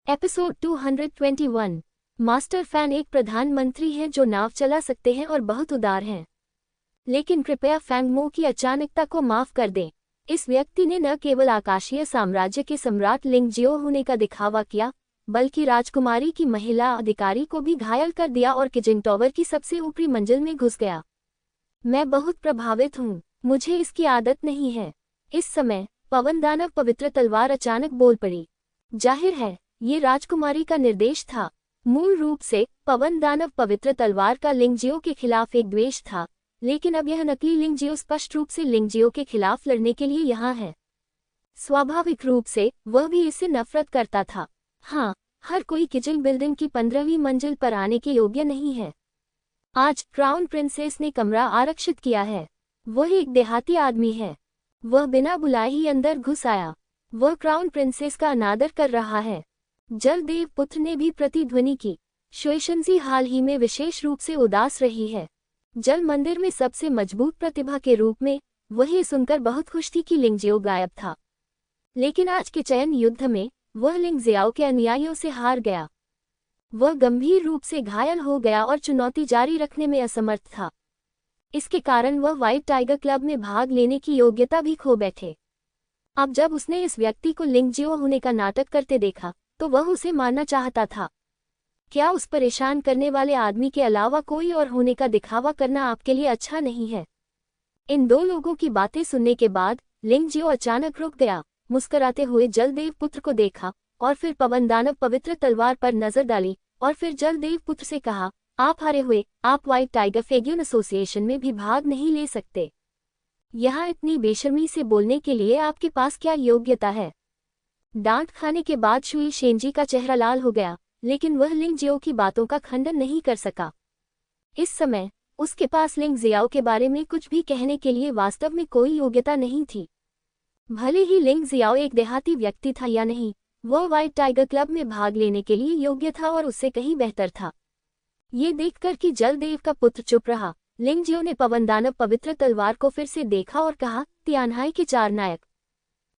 Episode 221। Master fan एक प्रधानमंत्री हैं जो नाव चला सकते हैं और बहुत उदार हैं, लेकिन कृपया फैंग मो की अचानकता को माफ कर दें। इस व्यक्ति ने न केवल आकाशीय साम्राज्य के सम्राट लिंग जियो होने का दिखावा किया, बल्कि राजकुमारी की महिला अधिकारी को भी घायल कर दिया और किजिंग टॉवर की सबसे ऊपरी मंजिल में घुस गया। मैं बहुत प्रभावित हूँ, मुझे इसकी आदत नहीं है। इस समय पवन दानव पवित्र तलवार अचानक बोल पड़ी। जाहिर है ये राजकुमारी का निर्देश था। मूल रूप से पवन दानव पवित्र तलवार का लिंगजियो के खिलाफ एक द्वेष था, लेकिन अब यह नकली लिंगजियो स्पष्ट रूप से लिंगजियो के खिलाफ लड़ने के लिए यहाँ है। स्वाभाविक रूप से वह भी इससे नफरत करता था। हाँ, हर कोई किजिंग बिल्डिंग की 15वीं मंजिल पर आने के योग्य नहीं है। आज क्राउन प्रिंसेस ने कमरा आरक्षित किया है। वह एक देहाती आदमी है। वह बिना बुलाए ही अंदर घुस आया। वह क्राउन प्रिंसेस का अनादर कर रहा है। जलदेव पुत्र ने भी प्रतिध्वनि की। शुएशंजी हाल ही में विशेष रूप से उदास रही है। जल मंदिर में सबसे मजबूत प्रतिभा के रूप में वह ये सुनकर बहुत खुश थी कि लिंगजियो गायब था, लेकिन आज के चयन युद्ध में वह लिंगजियाओ के अनुयायियों से हार गया। वह गंभीर रूप से घायल हो गया और चुनौती जारी रखने में असमर्थ था। इसके कारण वह व्हाइट टाइगर क्लब में भाग लेने की योग्यता भी खो बैठे। अब जब उसने इस व्यक्ति को लिंगजियो होने का नाटक करते देखा तो वह उसे मारना चाहता था। क्या उस परेशान करने वाले आदमी के अलावा कोई और होने का दिखावा करना आपके लिए अच्छा नहीं है? इन दो लोगों की बातें सुनने के बाद लिंगजियो अचानक रुक गया, मुस्कुराते हुए जलदेव पुत्र को देखा और फिर पवन दानव पवित्र तलवार पर नजर डाली और फिर जलदेव पुत्र से कहा, आप हारे हुए, आप व्हाइट टाइगर फेग्यून एसोसिएशन में भी भाग नहीं ले सकते। यहाँ इतनी बेशर्मी से बोलने के लिए आपके पास क्या योग्यता है? डांट खाने के बाद शुई शेंजी का चेहरा लाल हो गया, लेकिन वह लिंगजियो की बातों का खंडन नहीं कर सका। इस समय उसके पास लिंगजियाओ के बारे में कुछ भी कहने के लिए वास्तव में कोई योग्यता नहीं थी। भले ही लिंगजियाओ एक देहाती व्यक्ति था या नहीं, वह व्हाइट टाइगर क्लब में भाग लेने के लिए योग्य था और उससे कहीं बेहतर था। ये देखकर कि जलदेव का पुत्र चुप रहा, लिंगजियो ने पवन दानव पवित्र तलवार को फिर से देखा और कहा, तियानहाई के चार नायक।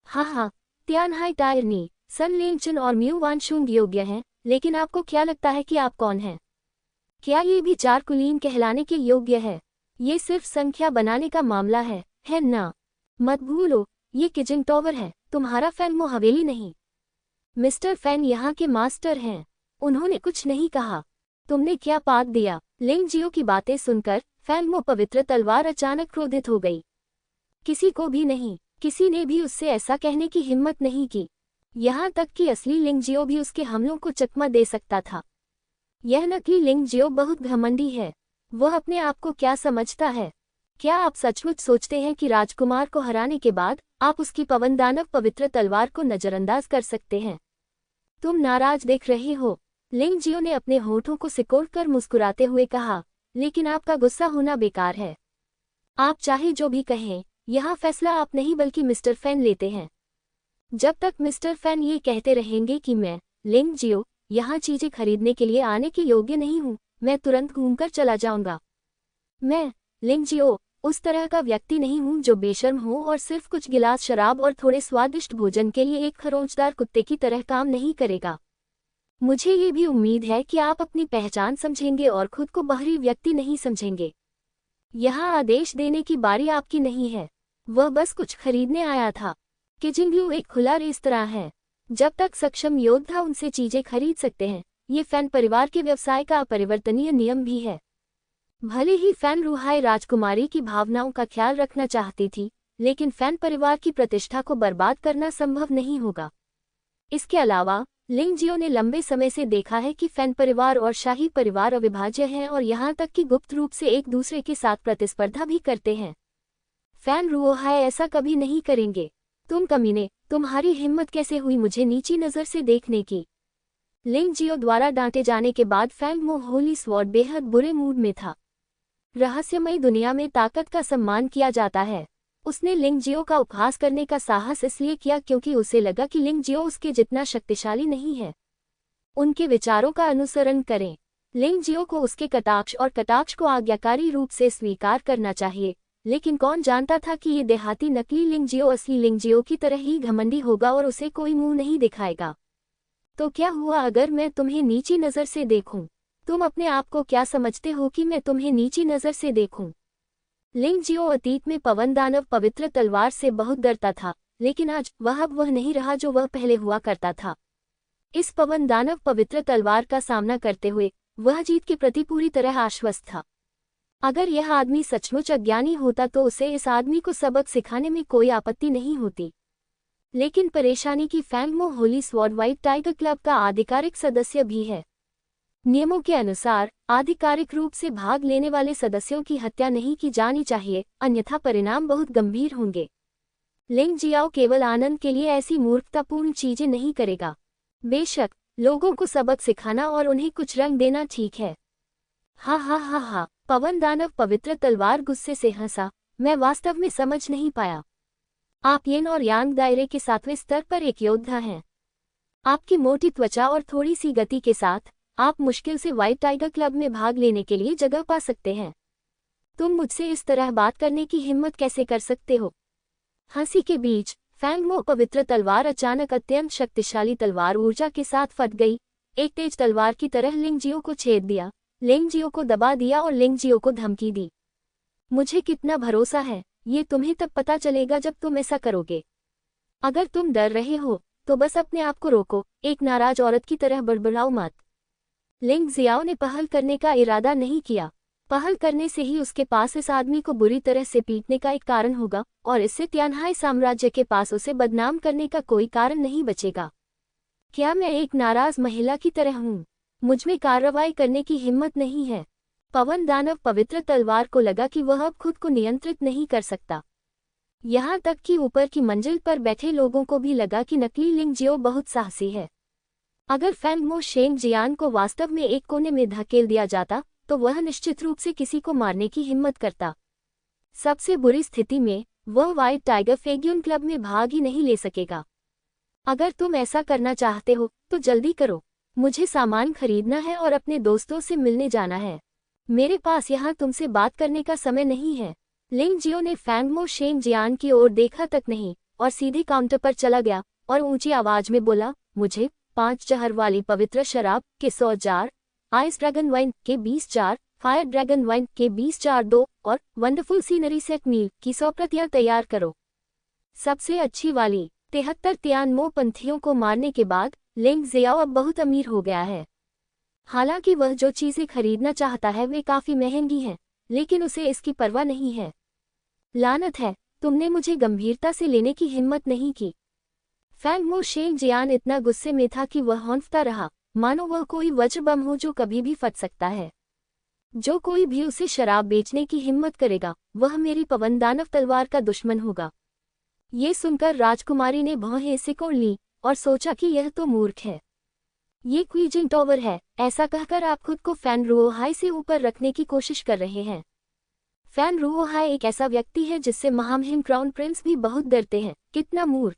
हाँ, तियानहाई टायरनी, सन लेंगचन और म्यू वानशुंग योग्य हैं, लेकिन आपको क्या लगता है कि आप कौन हैं? क्या ये भी चार कुलीन कहलाने के योग्य है? ये सिर्फ संख्या बनाने का मामला है ना? मत भूलो, ये किजिंग टॉवर है, तुम्हारा फैन मो हवेली नहीं। मिस्टर फैन यहाँ के मास्टर हैं। उन्होंने कुछ नहीं कहा। तुमने क्या पाद दिया? लिंगजियो की बातें सुनकर फैन मो पवित्र तलवार अचानक क्रोधित हो गई। किसी को भी नहीं, किसी ने भी उससे ऐसा कहने की हिम्मत नहीं की। यहाँ तक कि असली लिंगजियो भी उसके हमलों को चकमा दे सकता था। यह नकली लिंगजियो बहुत घमंडी है। वह अपने आप को क्या समझता है? क्या आप सचमुच सोचते हैं कि राजकुमार को हराने के बाद आप उसकी पवन दानव पवित्र तलवार को नजरअंदाज कर सकते हैं? तुम नाराज दिख रहे हो। लिंगजियो ने अपने होठों को सिकोड़कर मुस्कुराते हुए कहा, लेकिन आपका गुस्सा होना बेकार है। आप चाहे जो भी कहें, यहाँ फैसला आप नहीं बल्कि मिस्टर फैन लेते हैं। जब तक मिस्टर फैन ये कहते रहेंगे कि मैं लिंगजियो यहाँ चीजें खरीदने के लिए आने के योग्य नहीं हूँ, मैं तुरंत घूमकर चला जाऊंगा। मैं लिंगजियो उस तरह का व्यक्ति नहीं हूँ जो बेशर्म हो और सिर्फ कुछ गिलास शराब और थोड़े स्वादिष्ट भोजन के लिए एक खरोंचदार कुत्ते की तरह काम नहीं करेगा। मुझे ये भी उम्मीद है कि आप अपनी पहचान समझेंगे और खुद को बाहरी व्यक्ति नहीं समझेंगे। यहाँ आदेश देने की बारी आपकी नहीं है। वह बस कुछ खरीदने आया था। किजिंगलू एक खुला रेस्तरां है। जब तक सक्षम योद्धा उनसे चीजें खरीद सकते हैं, ये फैन परिवार के व्यवसाय का अपरिवर्तनीय नियम भी है। भले ही फैन रूहाई राजकुमारी की भावनाओं का ख्याल रखना चाहती थी, लेकिन फैन परिवार की प्रतिष्ठा को बर्बाद करना संभव नहीं होगा। इसके अलावा लिंगजियो ने लंबे समय से देखा है कि फैन परिवार और शाही परिवार अविभाज्य हैं और यहाँ तक कि गुप्त रूप से एक दूसरे के साथ प्रतिस्पर्धा भी करते हैं। फैन रूहाई ऐसा कभी नहीं करेंगे। तुम कमीने, तुम्हारी हिम्मत कैसे हुई मुझे नीची नजर से देखने की? लिंगजियो द्वारा डांटे जाने के बाद फैंग मो होली स्वॉर्ड बेहद बुरे मूड में था। रहस्यमयी दुनिया में ताकत का सम्मान किया जाता है। उसने लिंगजियो का उपहास करने का साहस इसलिए किया क्योंकि उसे लगा कि लिंगजियो उसके जितना शक्तिशाली नहीं है। उनके विचारों का अनुसरण करें। लिंगजियो को उसके कटाक्ष और कटाक्ष को आज्ञाकारी रूप से स्वीकार करना चाहिए, लेकिन कौन जानता था कि ये देहाती नकली लिंगजियो असली लिंगजियो की तरह ही घमंडी होगा और उसे कोई मुंह नहीं दिखाएगा। तो क्या हुआ अगर मैं तुम्हें नीची नज़र से देखूं? तुम अपने आप को क्या समझते हो कि मैं तुम्हें नीची नज़र से देखूं? लिंग जियो अतीत में पवन दानव पवित्र तलवार से बहुत डरता था, लेकिन आज वह अब वह नहीं रहा जो वह पहले हुआ करता था। इस पवन दानव पवित्र तलवार का सामना करते हुए वह जीत के प्रति पूरी तरह आश्वस्त था। अगर यह आदमी सचमुच अज्ञानी होता तो उसे इस आदमी को सबक सिखाने में कोई आपत्ति नहीं होती। लेकिन परेशानी की फैंग मो Holi sword white tiger club का आधिकारिक सदस्य भी है। नियमों के अनुसार आधिकारिक रूप से भाग लेने वाले सदस्यों की हत्या नहीं की जानी चाहिए, अन्यथा परिणाम बहुत गंभीर होंगे। लिंग जियाओ केवल आनंद के लिए ऐसी मूर्खतापूर्ण चीजें नहीं करेगा। बेशक लोगों को सबक सिखाना और उन्हें कुछ रंग देना ठीक है। हा हा हा हा, पवन दानव पवित्र तलवार गुस्से से हंसा। मैं वास्तव में समझ नहीं पाया। आप येन और यांग दायरे के 7वें स्तर पर एक योद्धा हैं। आपकी मोटी त्वचा और थोड़ी सी गति के साथ आप मुश्किल से व्हाइट टाइगर क्लब में भाग लेने के लिए जगह पा सकते हैं। तुम मुझसे इस तरह बात करने की हिम्मत कैसे कर सकते हो? हंसी के बीच फैंग मो पवित्र तलवार अचानक अत्यंत शक्तिशाली तलवार ऊर्जा के साथ फट गई। एक तेज तलवार की तरह लिंग जियो को छेद दिया, लिंग जियो को दबा दिया और लिंग जियो को धमकी दी। मुझे कितना भरोसा है, ये तुम्हें तब पता चलेगा जब तुम ऐसा करोगे। अगर तुम डर रहे हो तो बस अपने आप को रोको, एक नाराज औरत की तरह बड़बड़ाओ मत। लिंग जियाओ ने पहल करने का इरादा नहीं किया। पहल करने से ही उसके पास इस आदमी को बुरी तरह से पीटने का एक कारण होगा और इससे तियानहाई साम्राज्य के पास उसे बदनाम करने का कोई कारण नहीं बचेगा। क्या मैं एक नाराज महिला की तरह हूँ? मुझमें कार्रवाई करने की हिम्मत नहीं है। पवन दानव पवित्र तलवार को लगा कि वह अब खुद को नियंत्रित नहीं कर सकता। यहाँ तक कि ऊपर की मंजिल पर बैठे लोगों को भी लगा कि नकली लिंग जियो बहुत साहसी है। अगर फैंग मो शेंग जियान को वास्तव में एक कोने में धकेल दिया जाता तो वह निश्चित रूप से किसी को मारने की हिम्मत करता। सबसे बुरी स्थिति में वह व्हाइट टाइगर फेग्यून क्लब में भाग ही नहीं ले सकेगा। अगर तुम ऐसा करना चाहते हो तो जल्दी करो। मुझे सामान खरीदना है और अपने दोस्तों से मिलने जाना है। मेरे पास यहाँ तुमसे बात करने का समय नहीं है। लिंग जियो ने फैंग मो शेंग जियान की ओर देखा तक नहीं और सीधे काउंटर पर चला गया और ऊंची आवाज में बोला, मुझे 5 जहर वाली पवित्र शराब के 100 जार, आइस ड्रैगन वाइन के 20 जार, फायर ड्रैगन वाइन के 20 जार दो और वंडरफुल सीनरी सेट मील की 100 प्रतियां तैयार करो। सबसे अच्छी वाली। 73 तियानमो पंथियों को मारने के बाद लिंग जियाओ अब बहुत अमीर हो गया है। हालांकि वह जो चीजें खरीदना चाहता है वे काफी महंगी हैं, लेकिन उसे इसकी परवाह नहीं है। लानत है, तुमने मुझे गंभीरता से लेने की हिम्मत नहीं की। फैंग मो शेंग जियान इतना गुस्से में था कि वह हौंफता रहा, मानो वह कोई वज्र बम हो जो कभी भी फट सकता है। जो कोई भी उसे शराब बेचने की हिम्मत करेगा वह मेरी पवन दानव तलवार का दुश्मन होगा। ये सुनकर राजकुमारी ने भौहें सिकोड़ ली और सोचा कि यह तो मूर्ख है। ये क्वीजिंग टॉवर है, ऐसा कहकर आप खुद को फैन रुओहाई से ऊपर रखने की कोशिश कर रहे हैं। फैन रुओहाई एक ऐसा व्यक्ति है जिससे महामहिम क्राउन प्रिंस भी बहुत डरते हैं। कितना मूर्ख!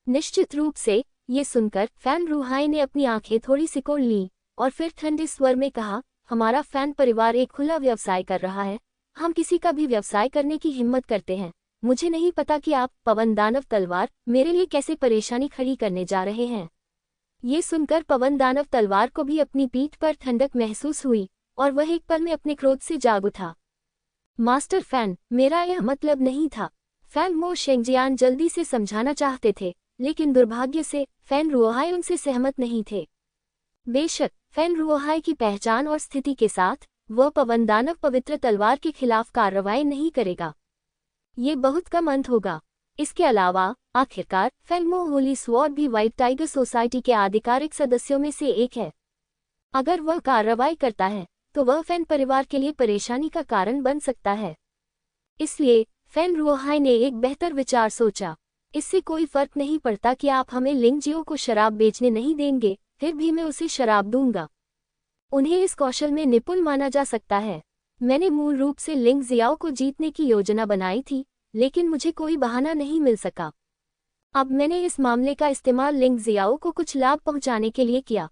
निश्चित रूप से। ये सुनकर फैन रुओहाई ने अपनी आंखें थोड़ी सिकोड़ ली और फिर ठंडे स्वर में कहा, हमारा फैन परिवार एक खुला व्यवसाय कर रहा है। हम किसी का भी व्यवसाय करने की हिम्मत करते हैं। मुझे नहीं पता कि आप पवन दानव तलवार मेरे लिए कैसे परेशानी खड़ी करने जा रहे हैं। ये सुनकर पवन दानव तलवार को भी अपनी पीठ पर ठंडक महसूस हुई और वह एक पल में अपने क्रोध से जाग उठा। मास्टर फैन, मेरा यह मतलब नहीं था। फैंग मो शेंगजियान जल्दी से समझाना चाहते थे, लेकिन दुर्भाग्य से फैन रुओहाई उनसे सहमत नहीं थे। बेशक फैन रुओहाई की पहचान और स्थिति के साथ वह पवन दानव पवित्र तलवार के खिलाफ कार्रवाई नहीं करेगा। ये बहुत कम अंत होगा। इसके अलावा आखिरकार फैंग मो होली स्वॉर्ड भी व्हाइट टाइगर सोसाइटी के आधिकारिक सदस्यों में से एक है। अगर वह कार्रवाई करता है तो वह फैन परिवार के लिए परेशानी का कारण बन सकता है। इसलिए फैन रुओहाई ने एक बेहतर विचार सोचा। इससे कोई फर्क नहीं पड़ता कि आप हमें लिंग जियो को शराब बेचने नहीं देंगे, फिर भी मैं उसे शराब दूंगा। उन्हें इस कौशल में निपुण माना जा सकता है। मैंने मूल रूप से लिंग जियाओ को जीतने की योजना बनाई थी, लेकिन मुझे कोई बहाना नहीं मिल सका। अब मैंने इस मामले का इस्तेमाल लिंग जियाओ को कुछ लाभ पहुंचाने के लिए किया।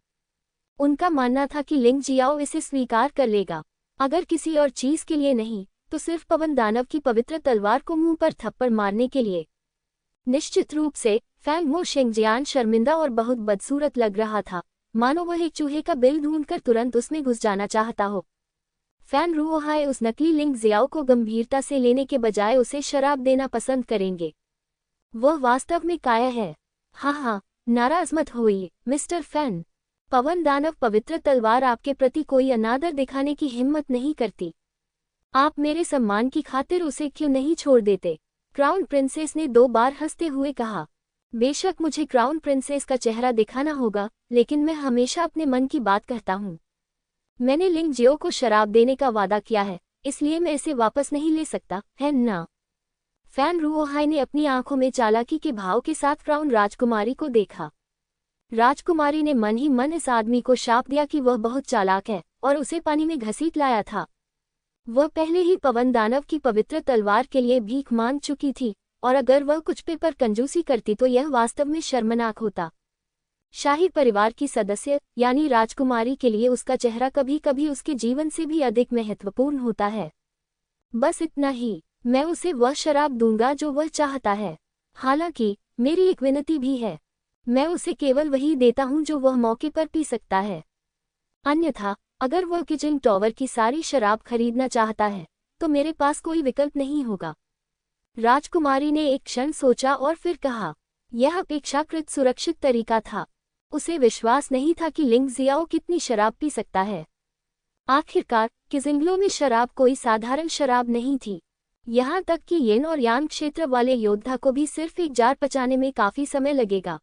उनका मानना था कि लिंग जियाओ इसे स्वीकार कर लेगा, अगर किसी और चीज के लिए नहीं तो सिर्फ पवन दानव की पवित्र तलवार को मुंह पर थप्पड़ मारने के लिए। निश्चित रूप से फैंग मो शेंगजियान शर्मिंदा और बहुत बदसूरत लग रहा था, मानो वह एक चूहे का बिल ढूंढकर तुरंत उसमें घुस जाना चाहता हो। फैन रुओहाई उस नकली लिंग जियाओ को गंभीरता से लेने के बजाय उसे शराब देना पसंद करेंगे। वह वास्तव में काया है। हाँ, नाराज मत होइए मिस्टर फैन। पवन दानव पवित्र तलवार आपके प्रति कोई अनादर दिखाने की हिम्मत नहीं करती। आप मेरे सम्मान की खातिर उसे क्यों नहीं छोड़ देते? क्राउन प्रिंसेस ने 2 बार हंसते हुए कहा। बेशक मुझे क्राउन प्रिंसेस का चेहरा दिखाना होगा, लेकिन मैं हमेशा अपने मन की बात कहता हूँ। मैंने लिंग जियो को शराब देने का वादा किया है, इसलिए मैं इसे वापस नहीं ले सकता, है ना? फैन रुओहाई ने अपनी आंखों में चालाकी के भाव के साथ क्राउन राजकुमारी को देखा। राजकुमारी ने मन ही मन इस आदमी को शाप दिया कि वह बहुत चालाक है और उसे पानी में घसीट लाया था। वह पहले ही पवन दानव की पवित्र तलवार के लिए भीख मांग चुकी थी, और अगर वह कुछ पे पर कंजूसी करती तो यह वास्तव में शर्मनाक होता। शाही परिवार की सदस्य यानी राजकुमारी के लिए उसका चेहरा कभी कभी उसके जीवन से भी अधिक महत्वपूर्ण होता है। बस इतना ही, मैं उसे वह शराब दूंगा जो वह चाहता है। हालांकि मेरी एक विनती भी है, मैं उसे केवल वही देता हूं जो वह मौके पर पी सकता है। अन्यथा अगर वह किचन टॉवर की सारी शराब खरीदना चाहता है तो मेरे पास कोई विकल्प नहीं होगा। राजकुमारी ने एक क्षण सोचा और फिर कहा। यह अपेक्षाकृत सुरक्षित तरीका था। उसे विश्वास नहीं था कि लिंग जियाओ कितनी शराब पी सकता है। आखिरकार किजिंगलो में शराब कोई साधारण शराब नहीं थी। यहाँ तक कि येन और यांग क्षेत्र वाले योद्धा को भी सिर्फ एक जार पचाने में काफी समय लगेगा।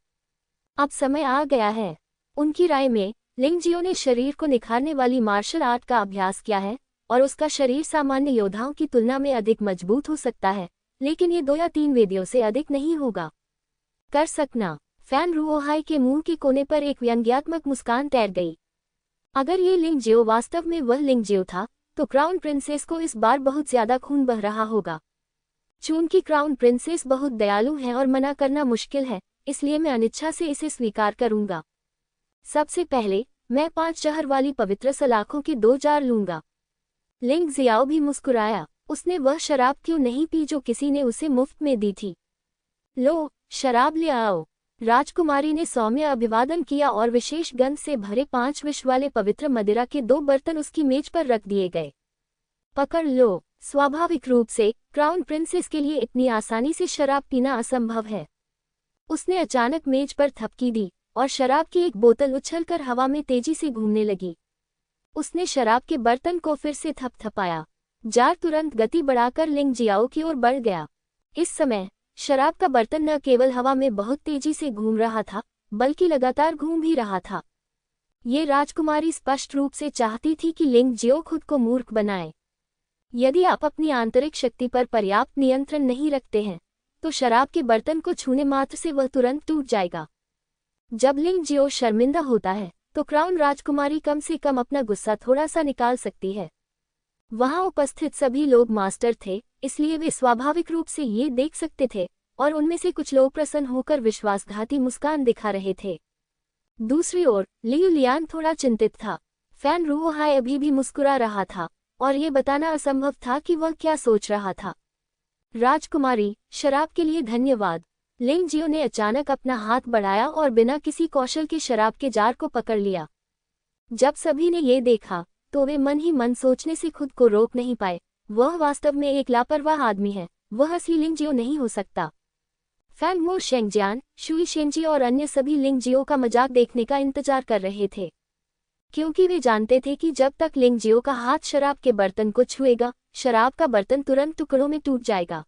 अब समय आ गया है। उनकी राय में लिंग जियो ने शरीर को निखारने वाली मार्शल आर्ट का अभ्यास किया है और उसका शरीर सामान्य योद्धाओं की तुलना में अधिक मजबूत हो सकता है, लेकिन ये 2 या 3 वेदियों से अधिक नहीं होगा। कर सकना। फैन रुओहाई के मुंह के कोने पर एक व्यंग्यात्मक मुस्कान तैर गई। अगर ये लिंग जियो वास्तव में वह लिंग जियो था तो क्राउन प्रिंसेस को इस बार बहुत ज्यादा खून बह रहा होगा। चूंकि क्राउन प्रिंसेस बहुत दयालु है और मना करना मुश्किल है, इसलिए मैं अनिच्छा से इसे स्वीकार करूंगा। सबसे पहले मैं 5 जहर वाली पवित्र सलाखों के 2 जार लूंगा। लिंग जियाओ भी मुस्कुराया। उसने वह शराब क्यों नहीं पी जो किसी ने उसे मुफ्त में दी थी। लो, शराब ले आओ। राजकुमारी ने सौम्य अभिवादन किया और विशेष गंध से भरे 5 विष वाले पवित्र मदिरा के 2 बर्तन उसकी मेज पर रख दिए गए। पकड़ लो। स्वाभाविक रूप से क्राउन प्रिंसेस के लिए इतनी आसानी से शराब पीना असंभव है। उसने अचानक मेज पर थपकी दी और शराब की एक बोतल उछलकर हवा में तेजी से घूमने लगी। उसने शराब के बर्तन को फिर से थपथपाया। जार तुरंत गति बढ़ाकर लिंग जियाओ की ओर बढ़ गया। इस समय शराब का बर्तन न केवल हवा में बहुत तेजी से घूम रहा था, बल्कि लगातार घूम भी रहा था। ये राजकुमारी स्पष्ट रूप से चाहती थी कि लिंग जियो खुद को मूर्ख बनाए। यदि आप अपनी आंतरिक शक्ति पर पर्याप्त नियंत्रण नहीं रखते हैं तो शराब के बर्तन को छूने मात्र से वह तुरंत टूट जाएगा। जब लिंग जियो शर्मिंदा होता है तो क्राउन राजकुमारी कम से कम अपना गुस्सा थोड़ा सा निकाल सकती है। वहां उपस्थित सभी लोग मास्टर थे, इसलिए वे स्वाभाविक रूप से ये देख सकते थे और उनमें से कुछ लोग प्रसन्न होकर विश्वासघाती मुस्कान दिखा रहे थे। दूसरी ओर लियू लियान थोड़ा चिंतित था। फैन रुओहाई अभी भी मुस्कुरा रहा था और ये बताना असंभव था कि वह क्या सोच रहा था। राजकुमारी, शराब के लिए धन्यवाद। लिंग जियो ने अचानक अपना हाथ बढ़ाया और बिना किसी कौशल के शराब के जार को पकड़ लिया। जब सभी ने ये देखा तो वे मन ही मन सोचने से खुद को रोक नहीं पाए, वह वास्तव में एक लापरवाह आदमी है, वह असली लिंग जियो नहीं हो सकता। फैंग मो शेंगजियान, शुई शेंजी और अन्य सभी लिंग जियो का मजाक देखने का इंतजार कर रहे थे, क्योंकि वे जानते थे कि जब तक लिंग जियो का हाथ शराब के बर्तन को छुएगा, शराब का बर्तन तुरंत टुकड़ों में टूट जाएगा।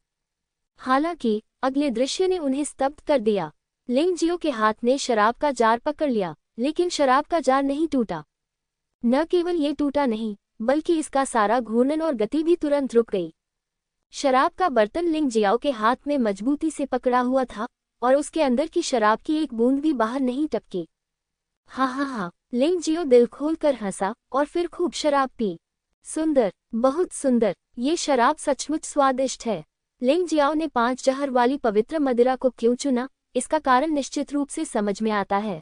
हालांकि अगले दृश्य ने उन्हें स्तब्ध कर दिया। लिंग जियो के हाथ ने शराब का जार पकड़ लिया, लेकिन शराब का जार नहीं टूटा। न केवल ये टूटा नहीं, बल्कि इसका सारा घूर्णन और गति भी तुरंत रुक गई। शराब का बर्तन लिंग जियाओ के हाथ में मजबूती से पकड़ा हुआ था और उसके अंदर की शराब की एक बूंद भी बाहर नहीं टपकी। हा, लिंग जियो दिल खोलकर हंसा और फिर खूब शराब पी। सुंदर, बहुत सुंदर, ये शराब सचमुच स्वादिष्ट है। लिंग जियाओ ने 5 जहर वाली पवित्र मदिरा को क्यों चुना, इसका कारण निश्चित रूप से समझ में आता है।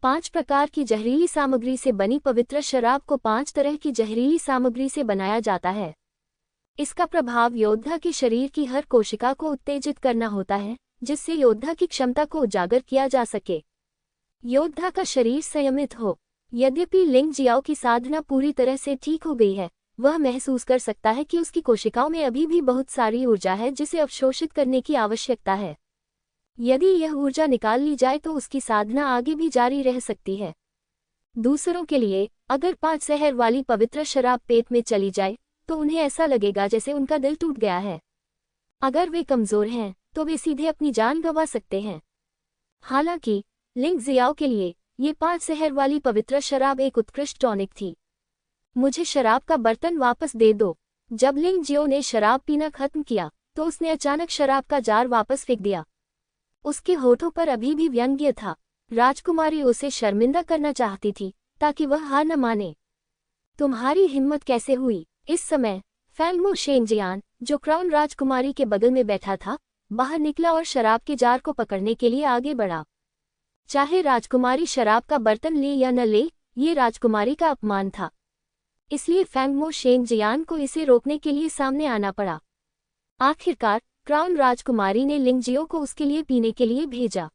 5 प्रकार की जहरीली सामग्री से बनी पवित्र शराब को 5 तरह की जहरीली सामग्री से बनाया जाता है। इसका प्रभाव योद्धा के शरीर की हर कोशिका को उत्तेजित करना होता है, जिससे योद्धा की क्षमता को उजागर किया जा सके। योद्धा का शरीर संयमित हो। यद्यपि लिंग जियाओ की साधना पूरी तरह से ठीक हो गई है, वह महसूस कर सकता है कि उसकी कोशिकाओं में अभी भी बहुत सारी ऊर्जा है जिसे अवशोषित करने की आवश्यकता है। यदि यह ऊर्जा निकाल ली जाए तो उसकी साधना आगे भी जारी रह सकती है। दूसरों के लिए, अगर 5 शहर वाली पवित्र शराब पेट में चली जाए तो उन्हें ऐसा लगेगा जैसे उनका दिल टूट गया है। अगर वे कमजोर हैं तो वे सीधे अपनी जान गंवा सकते हैं। हालांकि लिंग जियाओ के लिए ये 5 शहर वाली पवित्र शराब एक उत्कृष्ट टॉनिक थी। मुझे शराब का बर्तन वापस दे दो। जब लिंग जियो ने शराब पीना खत्म किया तो उसने अचानक शराब का जार वापस फेंक दिया। उसके होठों पर अभी भी व्यंग्य था। राजकुमारी उसे शर्मिंदा करना चाहती थी ताकि वह हार न माने। तुम्हारी हिम्मत कैसे हुई? इस समय फैंगमो शेंजियान, जो क्राउन राजकुमारी के बगल में बैठा था, बाहर निकला और शराब के जार को पकड़ने के लिए आगे बढ़ा। चाहे राजकुमारी शराब का बर्तन ले या न ले, ये राजकुमारी का अपमान था। इसलिए फैंगमो शेंजियान को इसे रोकने के लिए सामने आना पड़ा। आखिरकार क्राउन राजकुमारी ने लिंगजियो को उसके लिए पीने के लिए भेजा।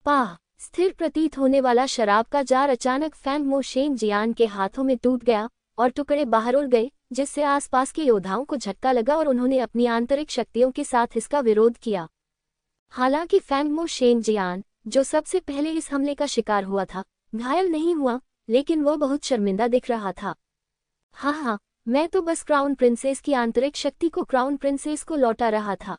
पाह, स्थिर प्रतीत होने वाला शराब का जार अचानक फैंगमो शेंजियान के हाथों में टूट गया और टुकड़े बाहर उड़ गए, जिससे आसपास के योद्धाओं को झटका लगा और उन्होंने अपनी आंतरिक शक्तियों के साथ इसका विरोध किया। हालांकि फैंगमो शेंजियान, जो सबसे पहले इस हमले का शिकार हुआ था, घायल नहीं हुआ, लेकिन वह बहुत शर्मिंदा दिख रहा था। हाँ, मैं तो बस क्राउन प्रिंसेस की आंतरिक शक्ति को क्राउन प्रिंसेस को लौटा रहा था।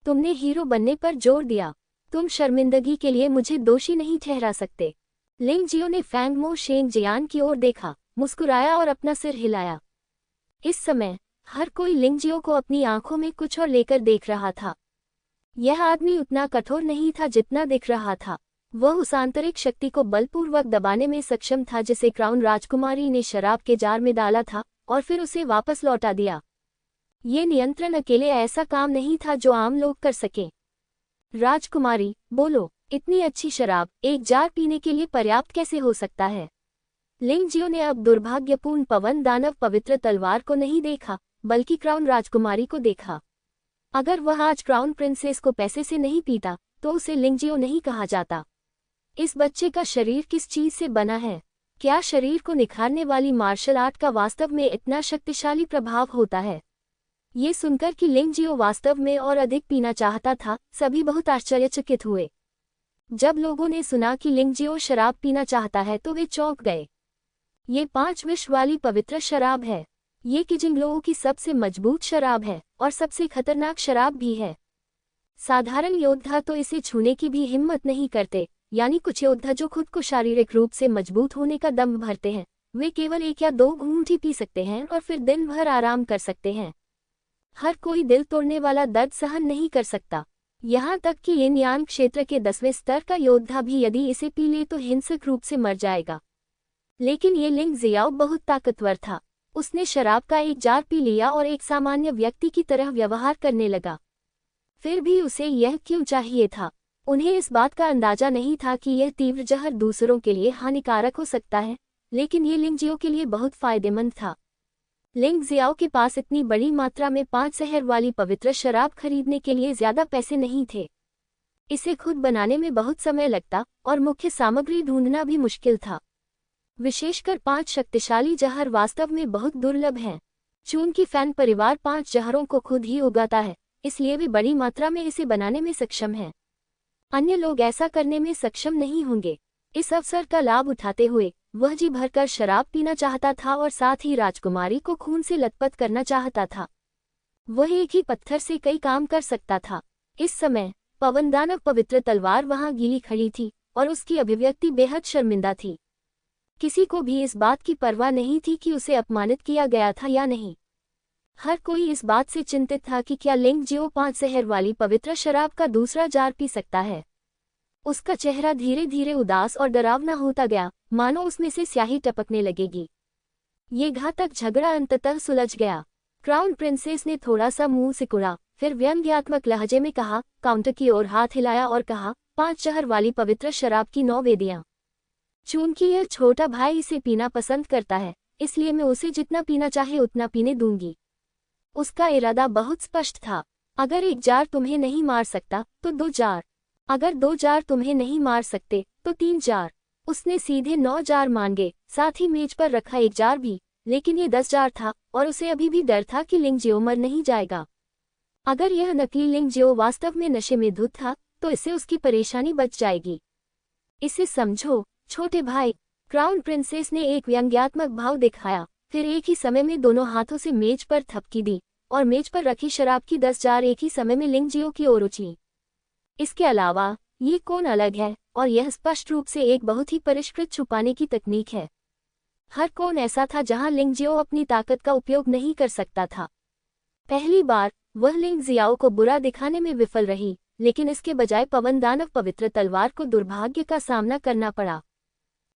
तुमने हीरो बनने पर जोर दिया। तुम शर्मिंदगी के लिए मुझे दोषी नहीं ठहरा सकते। लिंगजियो ने फैंगमो शेंजियान की ओर देखा, मुस्कुराया और अपना सिर हिलाया। इस समय हर कोई लिंगजियो को अपनी आंखों में कुछ और लेकर देख रहा था। यह आदमी उतना कठोर नहीं था जितना दिख रहा था। वह उस आंतरिक शक्ति को बलपूर्वक दबाने में सक्षम था जिसे क्राउन राजकुमारी ने शराब के जार में डाला था और फिर उसे वापस लौटा दिया। ये नियंत्रण अकेले ऐसा काम नहीं था जो आम लोग कर सकें। राजकुमारी, बोलो, इतनी अच्छी शराब एक जार पीने के लिए पर्याप्त कैसे हो सकता है? लिंगजियो ने अब दुर्भाग्यपूर्ण पवन दानव पवित्र तलवार को नहीं देखा, बल्कि क्राउन राजकुमारी को देखा। अगर वह आज क्राउन प्रिंसेस को पैसे से नहीं पीता तो उसे लिंगजियो नहीं कहा जाता। इस बच्चे का शरीर किस चीज से बना है? क्या शरीर को निखारने वाली मार्शल आर्ट का वास्तव में इतना शक्तिशाली प्रभाव होता है? ये सुनकर कि लिंगजियो वास्तव में और अधिक पीना चाहता था, सभी बहुत आश्चर्यचकित हुए। जब लोगों ने सुना कि लिंगजियो शराब पीना चाहता है तो वे चौंक गए। ये 5 विष वाली पवित्र शराब है। ये किजिंगलोओ की सबसे मजबूत शराब है और सबसे खतरनाक शराब भी है। साधारण योद्धा तो इसे छूने की भी हिम्मत नहीं करते, यानी कुछ योद्धा जो खुद को शारीरिक रूप से मजबूत होने का दम भरते हैं, वे केवल 1 या 2 घूंट ही पी सकते हैं और फिर दिन भर आराम कर सकते हैं। हर कोई दिल तोड़ने वाला दर्द सहन नहीं कर सकता। यहाँ तक कि यिन यान क्षेत्र के 10वें स्तर का योद्धा भी यदि इसे पी ले तो हिंसक रूप से मर जाएगा। लेकिन ये लिंग जियाओ बहुत ताकतवर था। उसने शराब का एक जार पी लिया और एक सामान्य व्यक्ति की तरह व्यवहार करने लगा। फिर भी उसे यह क्यों चाहिए था? उन्हें इस बात का अंदाजा नहीं था कि यह तीव्र जहर दूसरों के लिए हानिकारक हो सकता है, लेकिन ये लिंगजियो के लिए बहुत फायदेमंद था। लिंग जियाओ के पास इतनी बड़ी मात्रा में 5 शहर वाली पवित्र शराब खरीदने के लिए ज्यादा पैसे नहीं थे। इसे खुद बनाने में बहुत समय लगता और मुख्य सामग्री ढूंढना भी मुश्किल था। विशेषकर 5 शक्तिशाली जहर वास्तव में बहुत दुर्लभ हैं। चूंकि फैन परिवार 5 जहरों को खुद ही उगाता है, इसलिए वे बड़ी मात्रा में इसे बनाने में सक्षम हैं। अन्य लोग ऐसा करने में सक्षम नहीं होंगे। इस अवसर का लाभ उठाते हुए वह जी भरकर शराब पीना चाहता था और साथ ही राजकुमारी को खून से लथपथ करना चाहता था। वह एक ही पत्थर से कई काम कर सकता था। इस समय पवनदानव पवित्र तलवार वहां गीली खड़ी थी और उसकी अभिव्यक्ति बेहद शर्मिंदा थी। किसी को भी इस बात की परवाह नहीं थी कि उसे अपमानित किया गया था या नहीं। हर कोई इस बात से चिंतित था कि क्या लिंगजियो 5 शहर वाली पवित्र शराब का दूसरा जार पी सकता है। उसका चेहरा धीरे धीरे उदास और डरावना होता गया, मानो उसमें से स्याही टपकने लगेगी। ये घातक झगड़ा अंततः सुलझ गया। क्राउन प्रिंसेस ने थोड़ा सा मुंह सिकुड़ा, फिर व्यंग्यात्मक लहजे में कहा, काउंटर की ओर हाथ हिलाया और कहा, 5 शहर वाली पवित्र शराब की 9 वेदियां। चूंकि यह छोटा भाई इसे पीना पसंद करता है, इसलिए मैं उसे जितना पीना चाहे उतना पीने दूंगी। उसका इरादा बहुत स्पष्ट था। अगर एक जार तुम्हें नहीं मार सकता तो 2 जार, अगर 2 जार तुम्हें नहीं मार सकते तो 3 जार। उसने सीधे 9 जार मांगे, साथ ही मेज पर रखा एक जार भी, लेकिन ये 10 जार था और उसे अभी भी डर था कि लिंगजियो मर नहीं जाएगा। अगर यह नकली लिंगजियो वास्तव में नशे में धुत था तो इससे उसकी परेशानी बच जाएगी। इसे समझो छोटे भाई। क्राउन प्रिंसेस ने एक व्यंग्यात्मक भाव दिखाया, फिर एक ही समय में दोनों हाथों से मेज पर थपकी दी और मेज पर रखी शराब की 10 जार एक ही समय में लिंगजियो की ओर उछली। इसके अलावा ये कौन अलग है और यह स्पष्ट रूप से एक बहुत ही परिष्कृत छुपाने की तकनीक है। हर कौन ऐसा था जहां लिंगजियो अपनी ताकत का उपयोग नहीं कर सकता था। पहली बार वह लिंगजियाओ को बुरा दिखाने में विफल रही, लेकिन इसके बजाय पवन दानव पवित्र तलवार को दुर्भाग्य का सामना करना पड़ा।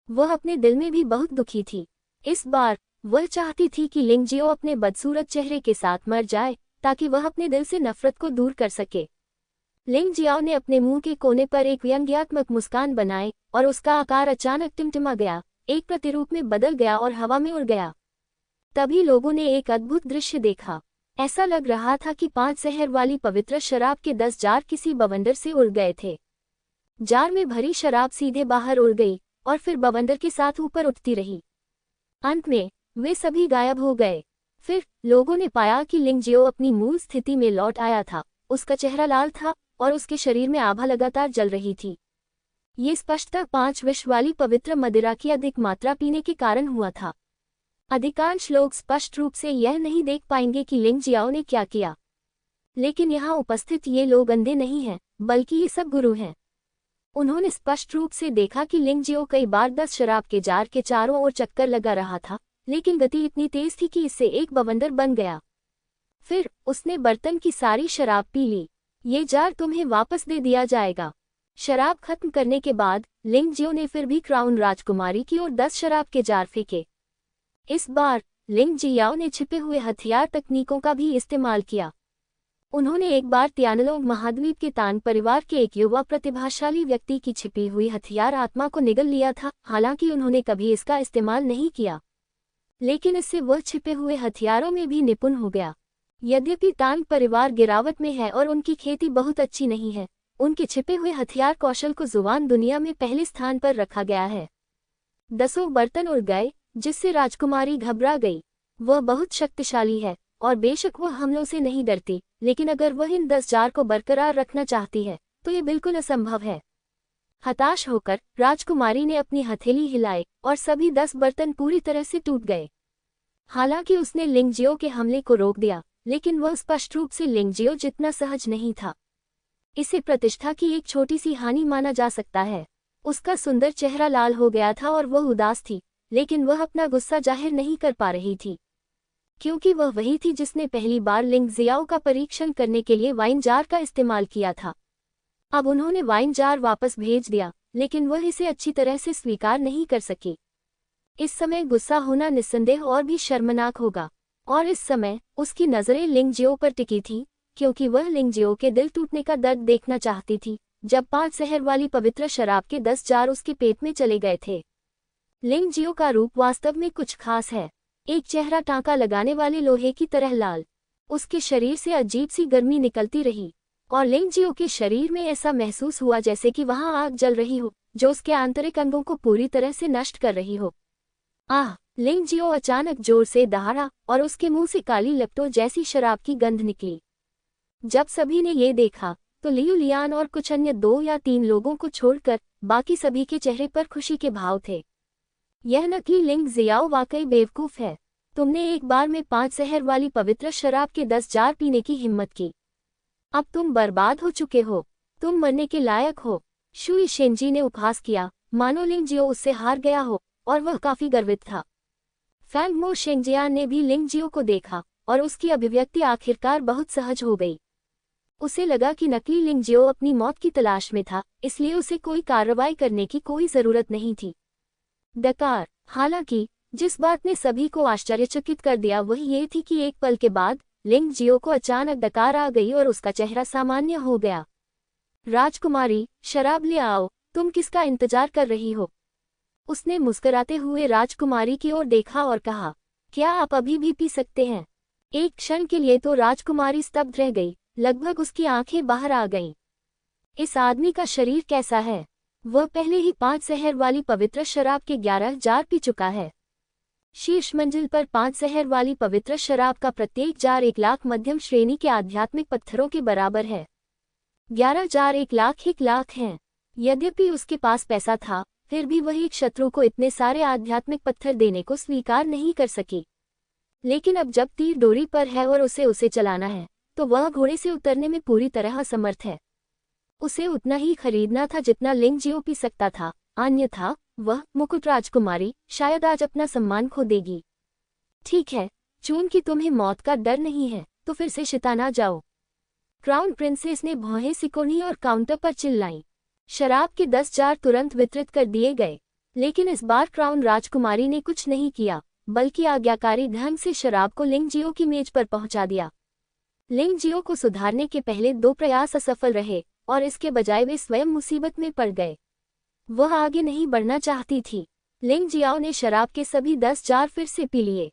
वह अपने दिल में भी बहुत दुखी थी। इस बार वह चाहती थी कि लिंगजियो अपने बदसूरत चेहरे के साथ मर जाए ताकि वह अपने दिल से नफरत को दूर कर सके। लिंगजियाओ ने अपने मुंह के कोने पर एक व्यंग्यात्मक मुस्कान बनाई और उसका आकार अचानक टिमटिमा गया, एक प्रतिरूप में बदल गया और हवा में उड़ गया। तभी लोगों ने एक अद्भुत दृश्य देखा। ऐसा लग रहा था कि 5 शहर वाली पवित्र शराब के 10 जार किसी बवंडर से उड़ गए थे। जार में भरी शराब सीधे बाहर उड़ गई और फिर बवंडर के साथ ऊपर उठती रही। अंत में वे सभी गायब हो गए। फिर लोगों ने पाया कि लिंगजियो अपनी मूल स्थिति में लौट आया था। उसका चेहरा लाल था और उसके शरीर में आभा लगातार जल रही थी। ये स्पष्टतः 5 विष वाली पवित्र मदिरा की अधिक मात्रा पीने के कारण हुआ था। अधिकांश लोग स्पष्ट रूप से यह नहीं देख पाएंगे कि लिंगजियाओ ने क्या किया, लेकिन यहाँ उपस्थित ये लोग अंधे नहीं हैं, बल्कि ये सब गुरु हैं। उन्होंने स्पष्ट रूप से देखा कि लिंगजियो कई बार 10 शराब के जार के चारों ओर चक्कर लगा रहा था, लेकिन गति इतनी तेज थी कि इससे एक बवंडर बन गया। फिर उसने बर्तन की सारी शराब पी ली। ये जार तुम्हें वापस दे दिया जाएगा। शराब खत्म करने के बाद लिंगजियो ने फिर भी क्राउन राजकुमारी की ओर 10 शराब के जार फेंके। इस बार लिंगजियाओ ने छिपे हुए हथियार तकनीकों का भी इस्तेमाल किया। उन्होंने एक बार तियानलोंग महाद्वीप के तान परिवार के एक युवा प्रतिभाशाली व्यक्ति की छिपी हुई हथियार आत्मा को निगल लिया था। हालांकि उन्होंने कभी इसका इस्तेमाल नहीं किया, लेकिन इससे वह छिपे हुए हथियारों में भी निपुण हो गया। यद्यपि तांग परिवार गिरावट में है और उनकी खेती बहुत अच्छी नहीं है, उनके छिपे हुए हथियार कौशल को जुबान दुनिया में पहले स्थान पर रखा गया है। 10 बर्तन उड़ गए, जिससे राजकुमारी घबरा गई। वह बहुत शक्तिशाली है और बेशक वह हमलों से नहीं डरती, लेकिन अगर वह इन 10 जार को बरकरार रखना चाहती है तो ये बिल्कुल असंभव है। हताश होकर राजकुमारी ने अपनी हथेली हिलाई और सभी 10 बर्तन पूरी तरह से टूट गए। हालांकि उसने लिंगजियो के हमले को रोक दिया, लेकिन वह स्पष्ट रूप से लिंगजियो जितना सहज नहीं था। इसे प्रतिष्ठा की एक छोटी सी हानि माना जा सकता है। उसका सुंदर चेहरा लाल हो गया था और वह उदास थी, लेकिन वह अपना गुस्सा जाहिर नहीं कर पा रही थी, क्योंकि वह वही थी जिसने पहली बार लिंगजियाओ का परीक्षण करने के लिए वाइन जार का इस्तेमाल किया था। अब उन्होंने वाइन जार वापस भेज दिया, लेकिन वह इसे अच्छी तरह से स्वीकार नहीं कर सकी। इस समय गुस्सा होना निस्संदेह और भी शर्मनाक होगा, और इस समय उसकी नजरें लिंगजियो पर टिकी थी, क्योंकि वह लिंगजियो के दिल टूटने का दर्द देखना चाहती थी जब 5 शहर वाली पवित्र शराब के 10 जार उसके पेट में चले गए थे। लिंगजियो का रूप वास्तव में कुछ खास है। एक चेहरा टांका लगाने वाले लोहे की तरह लाल, उसके शरीर से अजीब सी गर्मी निकलती रही और लिंगजियो के शरीर में ऐसा महसूस हुआ जैसे कि वहां आग जल रही हो जो उसके आंतरिक अंगों को पूरी तरह से नष्ट कर रही हो। आह! लिंगजियो अचानक जोर से दहाड़ा और उसके मुंह से काली लपटों जैसी शराब की गंध निकली। जब सभी ने ये देखा तो लियू लियान और कुछ अन्य 2 या 3 लोगों को छोड़कर बाकी सभी के चेहरे पर खुशी के भाव थे। यह नकली लिंगजियाओ वाकई बेवकूफ है। तुमने एक बार में 5 शहर वाली पवित्र शराब के 10 जार पीने की हिम्मत की। अब तुम बर्बाद हो चुके हो, तुम मरने के लायक हो। शुई शेंजी ने उपहास किया, मानो लिंगजियो उससे हार गया हो, और वह काफी गर्वित था। फैंग मो शेंगजियान ने भी लिंगजियो को देखा और उसकी अभिव्यक्ति आखिरकार बहुत सहज हो गई। उसे लगा कि नकली लिंगजियो अपनी मौत की तलाश में था, इसलिए उसे कोई कार्रवाई करने की कोई जरूरत नहीं थी। डकार। हालांकि जिस बात ने सभी को आश्चर्यचकित कर दिया वह ये थी कि एक पल के बाद लिंगजियो को अचानक डकार आ गई और उसका चेहरा सामान्य हो गया। राजकुमारी, शराब ले आओ, तुम किसका इंतजार कर रही हो? उसने मुस्कुराते हुए राजकुमारी की ओर देखा और कहा, क्या आप अभी भी पी सकते हैं? एक क्षण के लिए तो राजकुमारी स्तब्ध रह गई, लगभग उसकी आंखें बाहर आ गईं। इस आदमी का शरीर कैसा है? वह पहले ही 5 शहर वाली पवित्र शराब के 11 जार पी चुका है। शीर्ष मंजिल पर 5 शहर वाली पवित्र शराब का प्रत्येक जार 1 लाख मध्यम श्रेणी के आध्यात्मिक पत्थरों के बराबर है। 11 जार 1 लाख हैं। यद्यपि उसके पास पैसा था, फिर भी वह एक शत्रु को इतने सारे आध्यात्मिक पत्थर देने को स्वीकार नहीं कर सकी। लेकिन अब जब तीर डोरी पर है और उसे चलाना है, तो वह घोड़े से उतरने में पूरी तरह असमर्थ है। उसे उतना ही खरीदना था जितना लिंगजियो पी सकता था, अन्यथा वह मुकुट राजकुमारी शायद आज अपना सम्मान खो देगी। ठीक है, चूंकि तुम्हें मौत का डर नहीं है, तो फिर से शिताना जाओ। क्राउन प्रिंसेस ने भौहें सिकोड़ी और काउंटर पर चिल्लाई। शराब के 10 जार तुरंत वितरित कर दिए गए, लेकिन इस बार क्राउन राजकुमारी ने कुछ नहीं किया, बल्कि आज्ञाकारी ढंग से शराब को लिंगजियो की मेज पर पहुंचा दिया। लिंगजियो को सुधारने के पहले 2 प्रयास असफल रहे और इसके बजाय वे स्वयं मुसीबत में पड़ गए। वह आगे नहीं बढ़ना चाहती थी। लिंगजियो ने शराब के सभी 10 जार फिर से पी लिए।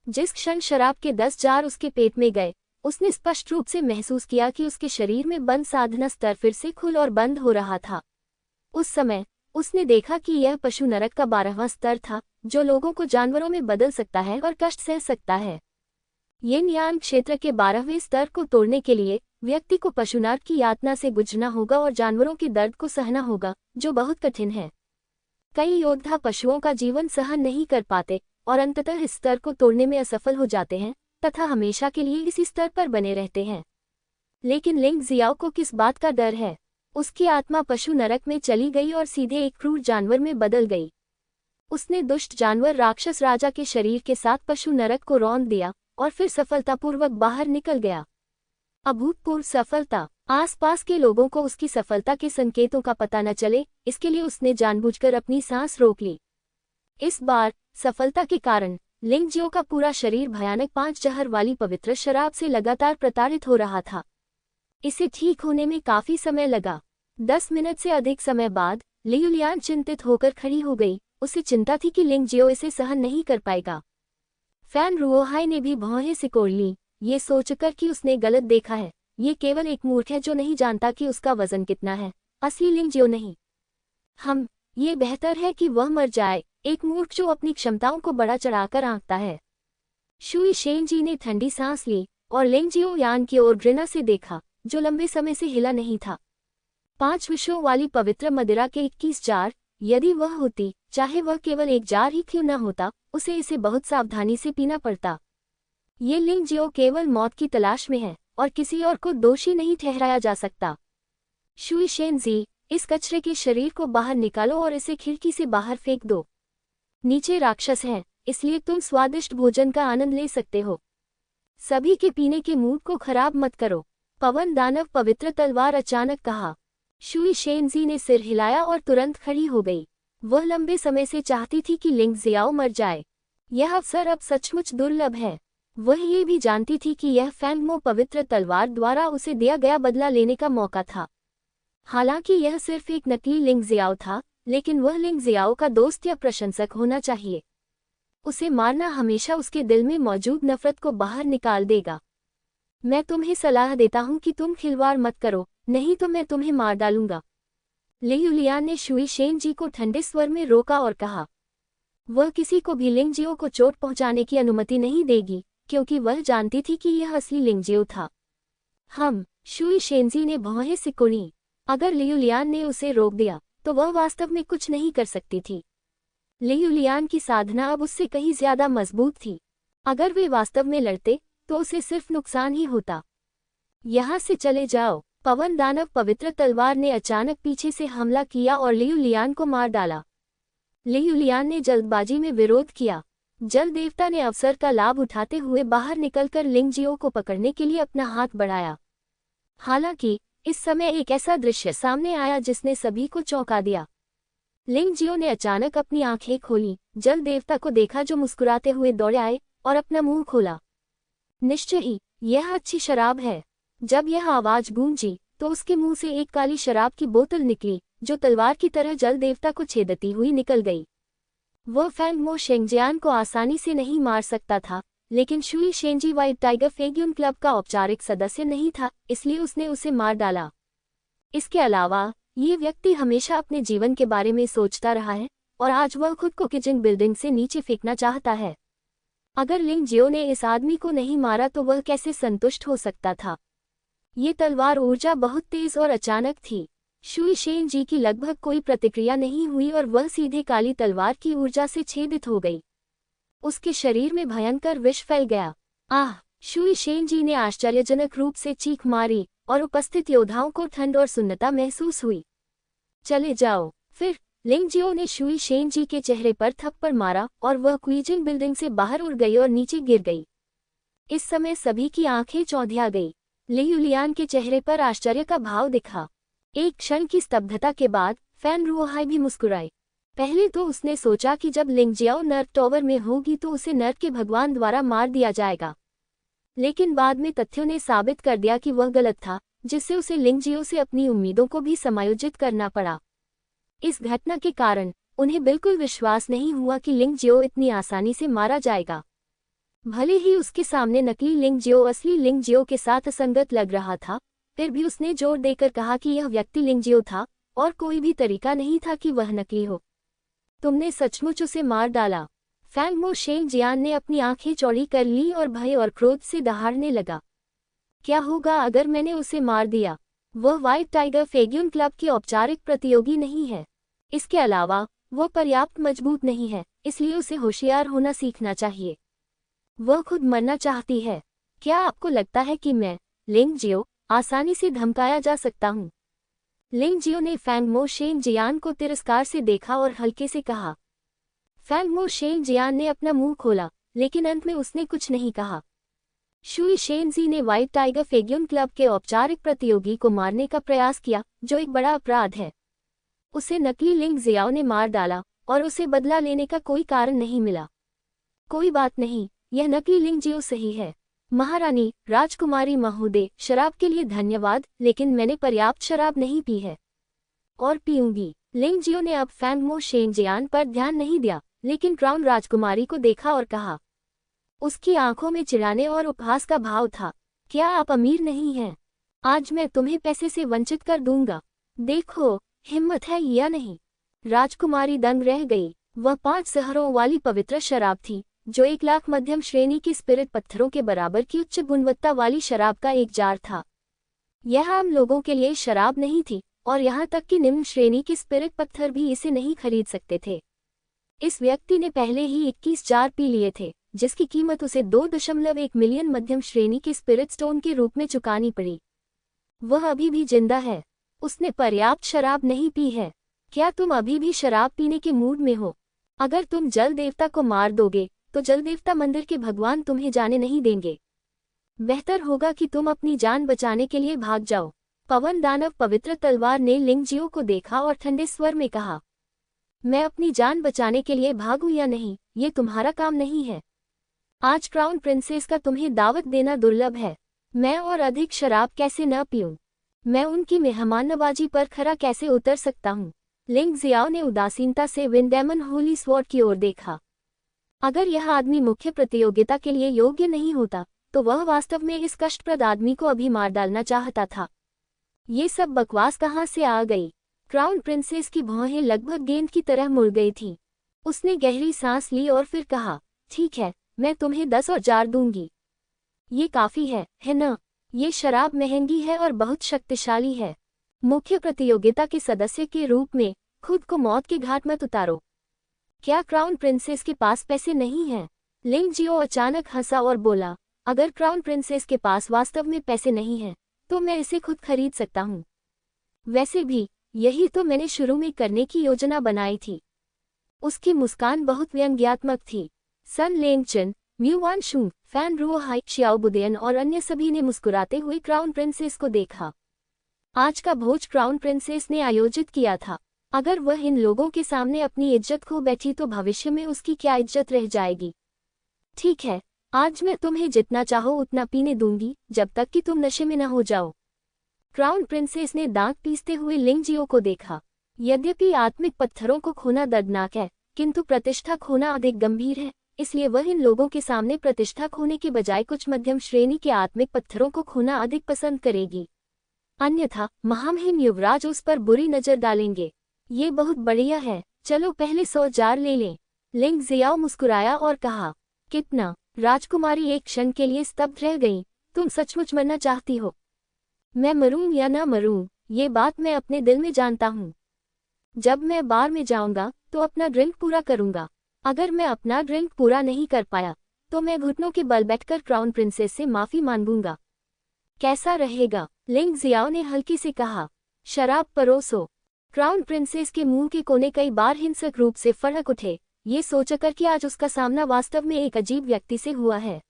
जिस क्षण शराब के 10 जार उसके पेट में गए, उसने स्पष्ट रूप से महसूस किया कि उसके शरीर में बंद साधना स्तर फिर से खुल और बंद हो रहा था। उस समय उसने देखा कि यह पशु नरक का 12वां स्तर था, जो लोगों को जानवरों में बदल सकता है और कष्ट सह सकता है। यिन यान क्षेत्र के 12वें स्तर को तोड़ने के लिए व्यक्ति को पशु नरक की यातना से गुजरना होगा और जानवरों के दर्द को सहना होगा, जो बहुत कठिन है। कई योद्धा पशुओं का जीवन सहन नहीं कर पाते और अंततः इस स्तर को तोड़ने में असफल हो जाते हैं तथा हमेशा के लिए इसी स्तर पर बने रहते हैं। लेकिन लिंगजियो को किस बात का डर है? उसकी आत्मा पशु नरक में चली गई और सीधे एक क्रूर जानवर में बदल गई। उसने दुष्ट जानवर राक्षस राजा के शरीर के साथ पशु नरक को रौंद दिया और फिर सफलतापूर्वक बाहर निकल गया। अभूतपूर्व सफलता। आसपास के लोगों को उसकी सफलता के संकेतों का पता न चले, इसके लिए उसने जानबूझकर अपनी सांस रोक ली। इस बार सफलता के कारण लिंगजियो का पूरा शरीर भयानक 5 जहर वाली पवित्र शराब से लगातार प्रताड़ित हो रहा था। इसे ठीक होने में काफी समय लगा। 10 मिनट से अधिक समय बाद लियुलियान चिंतित होकर खड़ी हो गई। उसे चिंता थी कि लिंगजियो इसे सहन नहीं कर पाएगा। फैन रुओहाई ने भी भौहें सिकोड़ ली, ये सोचकर कि उसने गलत देखा है। ये केवल एक मूर्ख है जो नहीं जानता कि उसका वजन कितना है, असली लिंगजियो नहीं। ये बेहतर है कि वह मर जाए, एक मूर्ख जो अपनी क्षमताओं को बड़ा चढ़ाकर आंकता है। शुई शेनजी ने ठंडी सांस ली और लिंगजियो यान की ओर घृणा से देखा, जो लंबे समय से हिला नहीं था। 5 विषयों वाली पवित्र मदिरा के 21 जार, यदि वह होती, चाहे वह केवल 1 जार ही क्यों न होता, उसे इसे बहुत सावधानी से पीना पड़ता। ये लिंगजियो केवल मौत की तलाश में है और किसी और को दोषी नहीं ठहराया जा सकता। शुई शेनजी, इस कचरे के शरीर को बाहर निकालो और इसे खिड़की से बाहर फेंक दो। नीचे राक्षस हैं, इसलिए तुम स्वादिष्ट भोजन का आनंद ले सकते हो। सभी के पीने के मूड को खराब मत करो। पवन दानव पवित्र तलवार अचानक कहा। शुई शेनजी ने सिर हिलाया और तुरंत खड़ी हो गई। वह लंबे समय से चाहती थी कि लिंगजियो मर जाए। यह अवसर अब सचमुच दुर्लभ है। वह ये भी जानती थी कि यह फैंगमो पवित्र तलवार द्वारा उसे दिया गया बदला लेने का मौका था। हालांकि यह सिर्फ एक नकली लिंगजियो था, लेकिन वह लिंगजियो का दोस्त या प्रशंसक होना चाहिए। उसे मारना हमेशा उसके दिल में मौजूद नफरत को बाहर निकाल देगा। मैं तुम्हें सलाह देता हूं कि तुम खिलवाड़ मत करो, नहीं तो मैं तुम्हें मार डालूंगा। लियुलियान ने शुई शेनजी को ठंडे स्वर में रोका और कहा। वह किसी को भी लिंगजियो को चोट पहुंचाने की अनुमति नहीं देगी, क्योंकि वह जानती थी कि यह असली लिंगजियो था। शुई शेनजी ने भौहें सिकोड़ी। अगर लियुलियान ने उसे रोक दिया, तो वह वास्तव में कुछ नहीं कर सकती थी। लियुलियान की साधना अब उससे कहीं ज्यादा मजबूत थी। अगर वे वास्तव में लड़ते, तो उसे सिर्फ नुकसान ही होता। यहाँ से चले जाओ। पवन दानव पवित्र तलवार ने अचानक पीछे से हमला किया और लियुलियान को मार डाला। लियुलियान ने जल्दबाजी में विरोध किया। जल देवता ने अवसर का लाभ उठाते हुए बाहर निकलकर लिंगजियो को पकड़ने के लिए अपना हाथ बढ़ाया। हालांकि इस समय एक ऐसा दृश्य सामने आया जिसने सभी को चौंका दिया। लिंगजियो ने अचानक अपनी आंखें खोली, जल देवता को देखा जो मुस्कुराते हुए दौड़ आए और अपना मुंह खोला। निश्चय ही यह अच्छी शराब है। जब यह आवाज गूंजी, तो उसके मुंह से एक काली शराब की बोतल निकली, जो तलवार की तरह जल देवता को छेदती हुई निकल गई। वह फैंगमो शेंगजियान को आसानी से नहीं मार सकता था, लेकिन शुई शेंजी व्हाइट टाइगर फेग्यून क्लब का औपचारिक सदस्य नहीं था, इसलिए उसने उसे मार डाला। इसके अलावा ये व्यक्ति हमेशा अपने जीवन के बारे में सोचता रहा है और आज वह खुद को किजिंग बिल्डिंग से नीचे फेंकना चाहता है। अगर लिंग जियो ने इस आदमी को नहीं मारा तो वह कैसे संतुष्ट हो सकता था। ये तलवार ऊर्जा बहुत तेज और अचानक थी। शुई शेंजी की लगभग कोई प्रतिक्रिया नहीं हुई और वह सीधे काली तलवार की ऊर्जा से छेदित हो गई। उसके शरीर में भयंकर विष फैल गया। आह! शुई शेंजी ने आश्चर्यजनक रूप से चीख मारी और उपस्थित योद्धाओं को ठंड और सुन्नता महसूस हुई। चले जाओ। फिर लिंग जियो ने शुई शेंजी के चेहरे पर थप्पड़ मारा और वह क्वीजिंग बिल्डिंग से बाहर उड़ गई और नीचे गिर गई। इस समय सभी की आंखें चौंधिया गई। ली युलियान के चेहरे पर आश्चर्य का भाव दिखा। एक क्षण की स्तब्धता के बाद फैन रुओहाई भी मुस्कुराई। पहले तो उसने सोचा कि जब लिंग जियो नर्क टॉवर में होगी तो उसे नर्क के भगवान द्वारा मार दिया जाएगा, लेकिन बाद में तथ्यों ने साबित कर दिया कि वह गलत था, जिससे उसे लिंग जियो से अपनी उम्मीदों को भी समायोजित करना पड़ा। इस घटना के कारण उन्हें बिल्कुल विश्वास नहीं हुआ कि लिंग जियो इतनी आसानी से मारा जाएगा। भले ही उसके सामने नकली लिंग जियो असली लिंग जियो के साथ असंगत लग रहा था, फिर भी उसने जोर देकर कहा कि यह व्यक्ति लिंग जियो था और कोई भी तरीका नहीं था कि वह नकली हो। तुमने सचमुच उसे मार डाला। फैंग मो शेंग जियान ने अपनी आंखें चौड़ी कर ली और भय और क्रोध से दहाड़ने लगा। क्या होगा अगर मैंने उसे मार दिया? वह व्हाइट टाइगर फेग्यून क्लब की औपचारिक प्रतियोगी नहीं है। इसके अलावा वह पर्याप्त मजबूत नहीं है, इसलिए उसे होशियार होना सीखना चाहिए। वह खुद मरना चाहती है। क्या आपको लगता है कि मैं, लिंग जियो, आसानी से धमकाया जा सकता हूँ? लिंग जियो ने फैंग मो शेंग जियान को तिरस्कार से देखा और हल्के से कहा। फैंग मो शेंग जियान ने अपना मुंह खोला, लेकिन अंत में उसने कुछ नहीं कहा। शुई शेंजी ने व्हाइट टाइगर फेग्यून क्लब के औपचारिक प्रतियोगी को मारने का प्रयास किया, जो एक बड़ा अपराध है। उसे नकली लिंग जियाओ ने मार डाला और उसे बदला लेने का कोई कारण नहीं मिला। कोई बात नहीं, यह नकली लिंग जियो सही है। महारानी, राजकुमारी महोदय, शराब के लिए धन्यवाद, लेकिन मैंने पर्याप्त शराब नहीं पी है और पीऊंगी। लिंग जियो ने अब फैंग मो शेंग जियान पर ध्यान नहीं दिया, लेकिन क्राउन राजकुमारी को देखा और कहा। उसकी आंखों में चिढ़ाने और उपहास का भाव था। क्या आप अमीर नहीं हैं? आज मैं तुम्हें पैसे से वंचित कर दूंगा। देखो, हिम्मत है या नहीं? राजकुमारी दंग रह गई। वह 5 सहरों वाली पवित्र शराब थी, जो 1 लाख मध्यम श्रेणी की स्पिरिट पत्थरों के बराबर की उच्च गुणवत्ता वाली शराब का एक जार था। यह आम लोगों के लिए शराब नहीं थी और यहाँ तक कि निम्न श्रेणी के स्पिरिट पत्थर भी इसे नहीं खरीद सकते थे। इस व्यक्ति ने पहले ही 21 जार पी लिए थे, जिसकी कीमत उसे 2.1 मिलियन मध्यम श्रेणी के स्पिरिट स्टोन के रूप में चुकानी पड़ी। वह अभी भी जिंदा है। उसने पर्याप्त शराब नहीं पी है। क्या तुम अभी भी शराब पीने के मूड में हो? अगर तुम जल देवता को मार दोगे तो जल देवता मंदिर के भगवान तुम्हें जाने नहीं देंगे। बेहतर होगा कि तुम अपनी जान बचाने के लिए भाग जाओ। पवन दानव पवित्र तलवार ने लिंग जियो को देखा और ठंडे स्वर में कहा, मैं अपनी जान बचाने के लिए भागूं या नहीं, ये तुम्हारा काम नहीं है। आज क्राउन प्रिंसेस का तुम्हें दावत देना दुर्लभ है। मैं और अधिक शराब कैसे न पीऊं? मैं उनकी मेहमाननवाजी पर खरा कैसे उतर सकता हूँ? लिंग जियाओ ने उदासीनता से विंडेमन होली स्वॉर्ड की ओर देखा। अगर यह आदमी मुख्य प्रतियोगिता के लिए योग्य नहीं होता तो वह वास्तव में इस कष्टप्रद आदमी को अभी मार डालना चाहता था। ये सब बकवास कहाँ से आ गई? क्राउन प्रिंसेस की भौहें लगभग गेंद की तरह मुड़ गई थीं। उसने गहरी सांस ली और फिर कहा, ठीक है, मैं तुम्हें 10 और जार दूंगी। ये काफी है न? ये शराब महंगी है और बहुत शक्तिशाली है। मुख्य प्रतियोगिता के सदस्य के रूप में खुद को मौत के घाट मत उतारो। क्या क्राउन प्रिंसेस के पास पैसे नहीं हैं? लिंग जियो अचानक हंसा और बोला, अगर क्राउन प्रिंसेस के पास वास्तव में पैसे नहीं हैं, तो मैं इसे खुद खरीद सकता हूँ। वैसे भी यही तो मैंने शुरू में करने की योजना बनाई थी। उसकी मुस्कान बहुत व्यंग्यात्मक थी। सन लेंगचन, म्यूवान शू, फैन रुओहाई, शियाओ बुदेन और अन्य सभी ने मुस्कुराते हुए क्राउन प्रिंसेस को देखा। आज का भोज क्राउन प्रिंसेस ने आयोजित किया था। अगर वह इन लोगों के सामने अपनी इज्जत खो बैठी तो भविष्य में उसकी क्या इज्जत रह जाएगी? ठीक है, आज मैं तुम्हें जितना चाहो उतना पीने दूंगी, जब तक कि तुम नशे में न हो जाओ। क्राउन प्रिंसेस ने दांत पीसते हुए लिंग जियो को देखा। यद्यपि आत्मिक पत्थरों को खोना दर्दनाक है, किंतु प्रतिष्ठा खोना अधिक गंभीर है इसलिए वह इन लोगों के सामने प्रतिष्ठा खोने के बजाय कुछ मध्यम श्रेणी के आत्मिक पत्थरों को खोना अधिक पसंद करेगी। अन्यथा महामहिम युवराज उस पर बुरी नजर डालेंगे। ये बहुत बढ़िया है, चलो पहले 100 जार ले लें। लिंग जियाओ मुस्कुराया और कहा, कितना? राजकुमारी एक क्षण के लिए स्तब्ध रह गई। तुम सचमुच मरना चाहती हो? मैं मरूं या न मरूं, ये बात मैं अपने दिल में जानता हूँ। जब मैं बार में जाऊंगा तो अपना ड्रिंक पूरा करूंगा। अगर मैं अपना ड्रिंक पूरा नहीं कर पाया तो मैं घुटनों के बल बैठकर क्राउन प्रिंसेस से माफी मांगूंगा। कैसा रहेगा? लिंग जियाओ ने हल्की से कहा। शराब परोसो। क्राउन प्रिंसेस के मुंह के कोने कई बार हिंसक रूप से फड़क उठे, ये सोचकर कि आज उसका सामना वास्तव में एक अजीब व्यक्ति से हुआ है।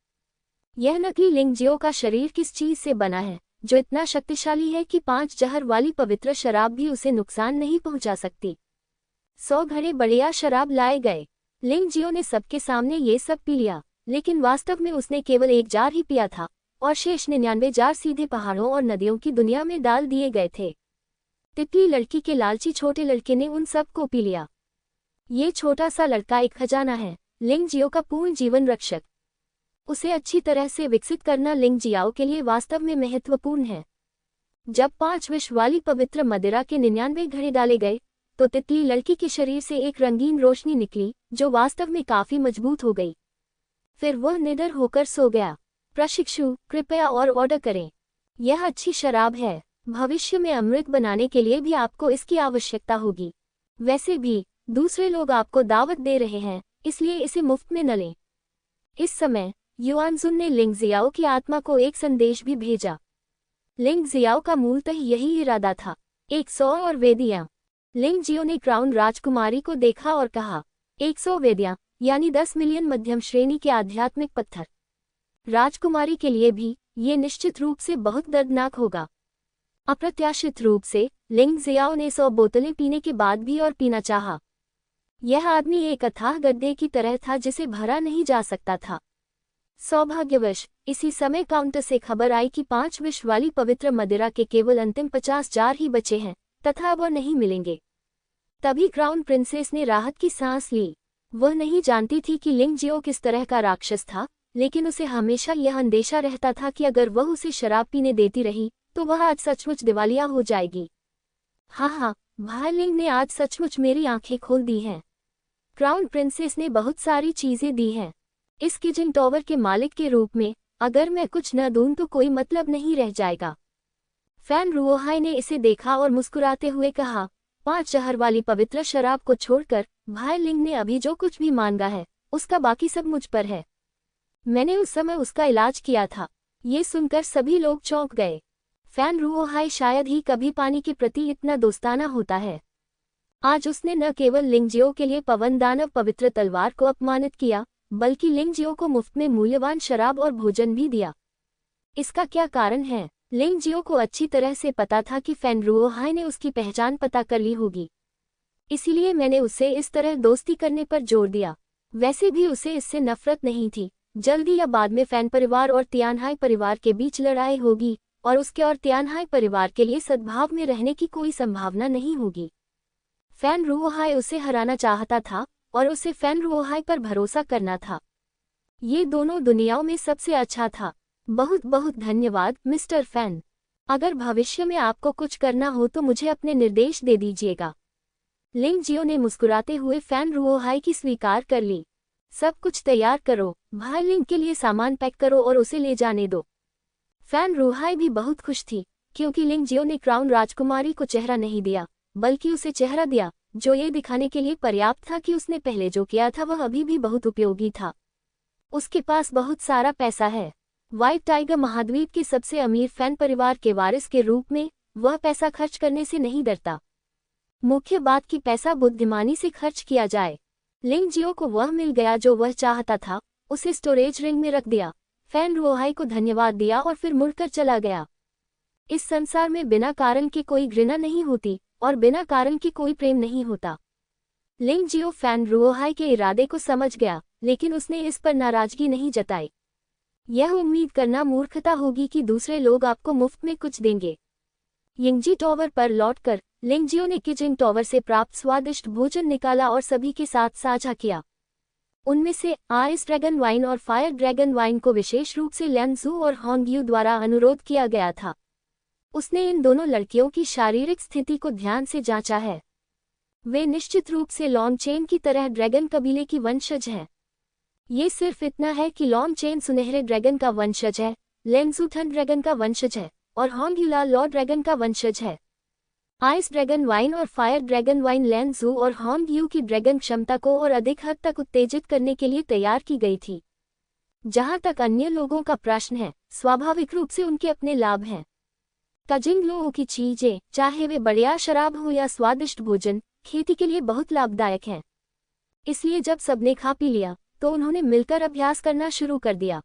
यह नकली लिंग जियो का शरीर किस चीज से बना है जो इतना शक्तिशाली है कि 5 जहर वाली पवित्र शराब भी उसे नुकसान नहीं पहुंचा सकती। 100 घड़े बढ़िया शराब लाए गए। लिंग जियो ने सबके सामने ये सब पी लिया, लेकिन वास्तव में उसने केवल 1 जार ही पिया था और शेष 99 जार सीधे पहाड़ों और नदियों की दुनिया में डाल दिए गए थे। तितली लड़की के लालची छोटे लड़के ने उन सब को पी लिया। ये छोटा सा लड़का एक खजाना है, लिंग जियो का पूर्ण जीवन रक्षक। उसे अच्छी तरह से विकसित करना लिंग जियाओ के लिए वास्तव में महत्वपूर्ण है। जब 5 विष वाली पवित्र मदिरा के 99 घड़े डाले गए तो तितली लड़की के शरीर से एक रंगीन रोशनी निकली जो वास्तव में काफी मजबूत हो गई। फिर वह निडर होकर सो गया। प्रशिक्षु, कृपया और ऑर्डर करें। यह अच्छी शराब है। भविष्य में अमृत बनाने के लिए भी आपको इसकी आवश्यकता होगी। वैसे भी दूसरे लोग आपको दावत दे रहे हैं, इसलिए इसे मुफ्त में न लें। इस समय युआनजुन ने लिंग जियाओ की आत्मा को एक संदेश भी भेजा। लिंग जियाओ का मूलतः यही इरादा था। 100 और वेदियां। लिंग जियो ने क्राउन राजकुमारी को देखा और कहा, 100 वेदियां यानी 10 मिलियन मध्यम श्रेणी के आध्यात्मिक पत्थर। राजकुमारी के लिए भी ये निश्चित रूप से बहुत दर्दनाक होगा। अप्रत्याशित रूप से लिंग जियाओ ने 100 बोतलें पीने के बाद भी और पीना चाहा। यह आदमी एक अथाह गड्ढे की तरह था जिसे भरा नहीं जा सकता था। सौभाग्यवश इसी समय काउंटर से खबर आई कि 5 विष वाली पवित्र मदिरा के केवल अंतिम 50 जार ही बचे हैं तथा वह नहीं मिलेंगे। तभी क्राउन प्रिंसेस ने राहत की सांस ली। वह नहीं जानती थी कि लिंग जियो किस तरह का राक्षस था, लेकिन उसे हमेशा यह अंदेशा रहता था कि अगर वह उसे शराब पीने देती रही तो वह आज सचमुच दिवालिया हो जाएगी। हाँ, भाई लिंग ने आज सचमुच मेरी आंखें खोल दी हैं। क्राउन प्रिंसेस ने बहुत सारी चीजें दी हैं। इस किचन टॉवर के मालिक के रूप में अगर मैं कुछ न दूं तो कोई मतलब नहीं रह जाएगा। फैन रुओहाई ने इसे देखा और मुस्कुराते हुए कहा, 5 जहर वाली पवित्र शराब को छोड़कर भाई लिंग ने अभी जो कुछ भी मांगा है उसका बाकी सब मुझ पर है। मैंने उस समय उसका इलाज किया था। ये सुनकर सभी लोग चौंक गए। फैन रुओहाई शायद ही कभी पानी के प्रति इतना दोस्ताना होता है। आज उसने न केवल लिंग जियो के लिए पवन दानव पवित्र तलवार को अपमानित किया, बल्कि लिंग जियो को मुफ्त में मूल्यवान शराब और भोजन भी दिया। इसका क्या कारण है? लिंग जियो को अच्छी तरह से पता था कि फैन रुओहाई ने उसकी पहचान पता कर ली होगी, इसीलिए मैंने उसे इस तरह दोस्ती करने पर जोर दिया। वैसे भी उसे इससे नफरत नहीं थी। जल्दी या बाद में फैन परिवार और तियानहाई परिवार के बीच लड़ाई होगी और उसके और तियानहाई परिवार के लिए सद्भाव में रहने की कोई संभावना नहीं होगी। फैन रुओहाई उसे हराना चाहता था और उसे फैन रुओहाई पर भरोसा करना था। ये दोनों दुनियाओं में सबसे अच्छा था। बहुत बहुत धन्यवाद मिस्टर फैन। अगर भविष्य में आपको कुछ करना हो तो मुझे अपने निर्देश दे दीजिएगा। लिंग जियो ने मुस्कुराते हुए फैन रुओहाई की स्वीकार कर ली। सब कुछ तैयार करो, भाई लिंग के लिए सामान पैक करो और उसे ले जाने दो। फैन रुओहाई भी बहुत खुश थी, क्योंकि लिंग जियो ने क्राउन राजकुमारी को चेहरा नहीं दिया, बल्कि उसे चेहरा दिया, जो ये दिखाने के लिए पर्याप्त था कि उसने पहले जो किया था वह अभी भी बहुत उपयोगी था। उसके पास बहुत सारा पैसा है। व्हाइट टाइगर महाद्वीप के सबसे अमीर फैन परिवार के वारिस के रूप में वह पैसा खर्च करने से नहीं डरता। मुख्य बात कि पैसा बुद्धिमानी से खर्च किया जाए। लिंग जियो को वह मिल गया जो वह चाहता था। उसे स्टोरेज रिंग में रख दिया, फैन रुओहाई को धन्यवाद दिया और फिर मुड़कर चला गया। इस संसार में बिना कारण के कोई घृणा नहीं होती और बिना कारण के कोई प्रेम नहीं होता। लिंग जियो फैन रुओहाई के इरादे को समझ गया, लेकिन उसने इस पर नाराजगी नहीं जताई। यह उम्मीद करना मूर्खता होगी कि दूसरे लोग आपको मुफ्त में कुछ देंगे। यिंगजी टॉवर पर लौटकर लिंग जियो ने किचिंग टॉवर से प्राप्त स्वादिष्ट भोजन निकाला और सभी के साथ साझा किया। उनमें से आइस ड्रैगन वाइन और फायर ड्रैगन वाइन को विशेष रूप से ल्यानजू और होंगयू द्वारा अनुरोध किया गया था। उसने इन दोनों लड़कियों की शारीरिक स्थिति को ध्यान से जांचा है। वे निश्चित रूप से लॉन्गचेन की तरह ड्रैगन कबीले की वंशज हैं। ये सिर्फ इतना है कि लॉन्गचेन सुनहरे ड्रैगन का वंशज है, ल्यानजू ठंड ड्रैगन का वंशज है और होंगयू लॉ ड्रैगन का वंशज है। आइस ड्रैगन वाइन और फायर ड्रैगन वाइन ल्यानजू और होंगयू की ड्रैगन क्षमता को और अधिक हद तक उत्तेजित करने के लिए तैयार की गई थी। जहां तक अन्य लोगों का प्रश्न है, स्वाभाविक रूप से उनके अपने लाभ हैं। कजिंग लोगों की चीजें, चाहे वे बढ़िया शराब हो या स्वादिष्ट भोजन, खेती के लिए बहुत लाभदायक हैं। इसलिए जब सबने खा पी लिया तो उन्होंने मिलकर अभ्यास करना शुरू कर दिया।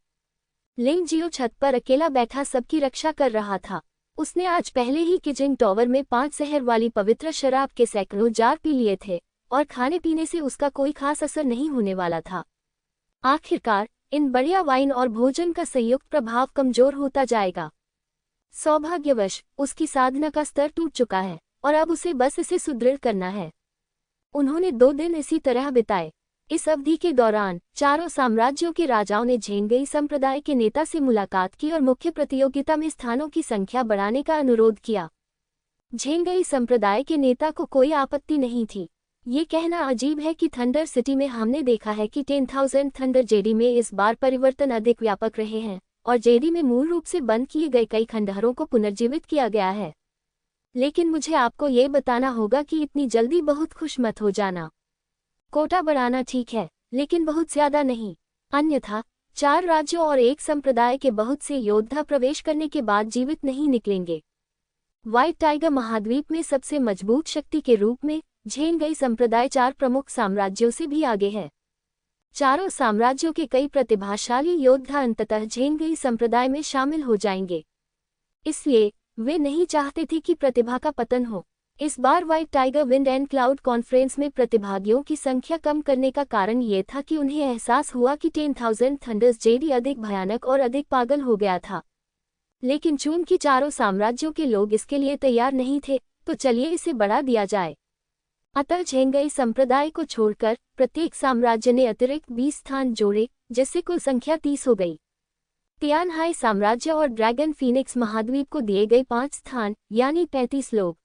लिंग जियो छत पर अकेला बैठा सबकी रक्षा कर रहा था। उसने आज पहले ही किजिंग टॉवर में 5 शहर वाली पवित्र शराब के सैकड़ों जार पी लिए थे और खाने पीने से उसका कोई खास असर नहीं होने वाला था। आखिरकार इन बढ़िया वाइन और भोजन का संयुक्त प्रभाव कमजोर होता जाएगा। सौभाग्यवश उसकी साधना का स्तर टूट चुका है और अब उसे बस इसे सुदृढ़ करना है। उन्होंने 2 दिन इसी तरह बिताए। इस अवधि के दौरान चारों साम्राज्यों के राजाओं ने झेंगई संप्रदाय के नेता से मुलाकात की और मुख्य प्रतियोगिता में स्थानों की संख्या बढ़ाने का अनुरोध किया। झेंगई संप्रदाय के नेता को कोई आपत्ति नहीं थी। ये कहना अजीब है कि थंडर सिटी में हमने देखा है कि 10,000 थंडर जेडी में इस बार परिवर्तन अधिक व्यापक रहे हैं और जेडी में मूल रूप से बंद किए गए कई खंडहरों को पुनर्जीवित किया गया है। लेकिन मुझे आपको ये बताना होगा कि इतनी जल्दी बहुत खुश मत हो जाना। कोटा बढ़ाना ठीक है, लेकिन बहुत ज्यादा नहीं, अन्यथा 4 राज्यों और एक संप्रदाय के बहुत से योद्धा प्रवेश करने के बाद जीवित नहीं निकलेंगे। व्हाइट टाइगर महाद्वीप में सबसे मजबूत शक्ति के रूप में झेंगई संप्रदाय 4 प्रमुख साम्राज्यों से भी आगे है। चारों साम्राज्यों के कई प्रतिभाशाली योद्धा अंततः झेंगई संप्रदाय में शामिल हो जाएंगे। इसलिए वे नहीं चाहते थे कि प्रतिभा का पतन हो। इस बार white tiger wind and cloud conference में प्रतिभागियों की संख्या कम करने का कारण ये था कि उन्हें एहसास हुआ कि 10,000 थंडर्स जेडी अधिक भयानक और अधिक पागल हो गया था। लेकिन चूंकि चारों साम्राज्यों के लोग इसके लिए तैयार नहीं थे, तो चलिए इसे बढ़ा दिया जाए। अतः झेंगई संप्रदाय को छोड़कर प्रत्येक साम्राज्य ने अतिरिक्त 20 स्थान जोड़े, जिससे कुल संख्या 30 हो गई। तियानहाई साम्राज्य और ड्रैगन फीनिक्स महाद्वीप को दिए गए 5 स्थान, यानी 35 लोग।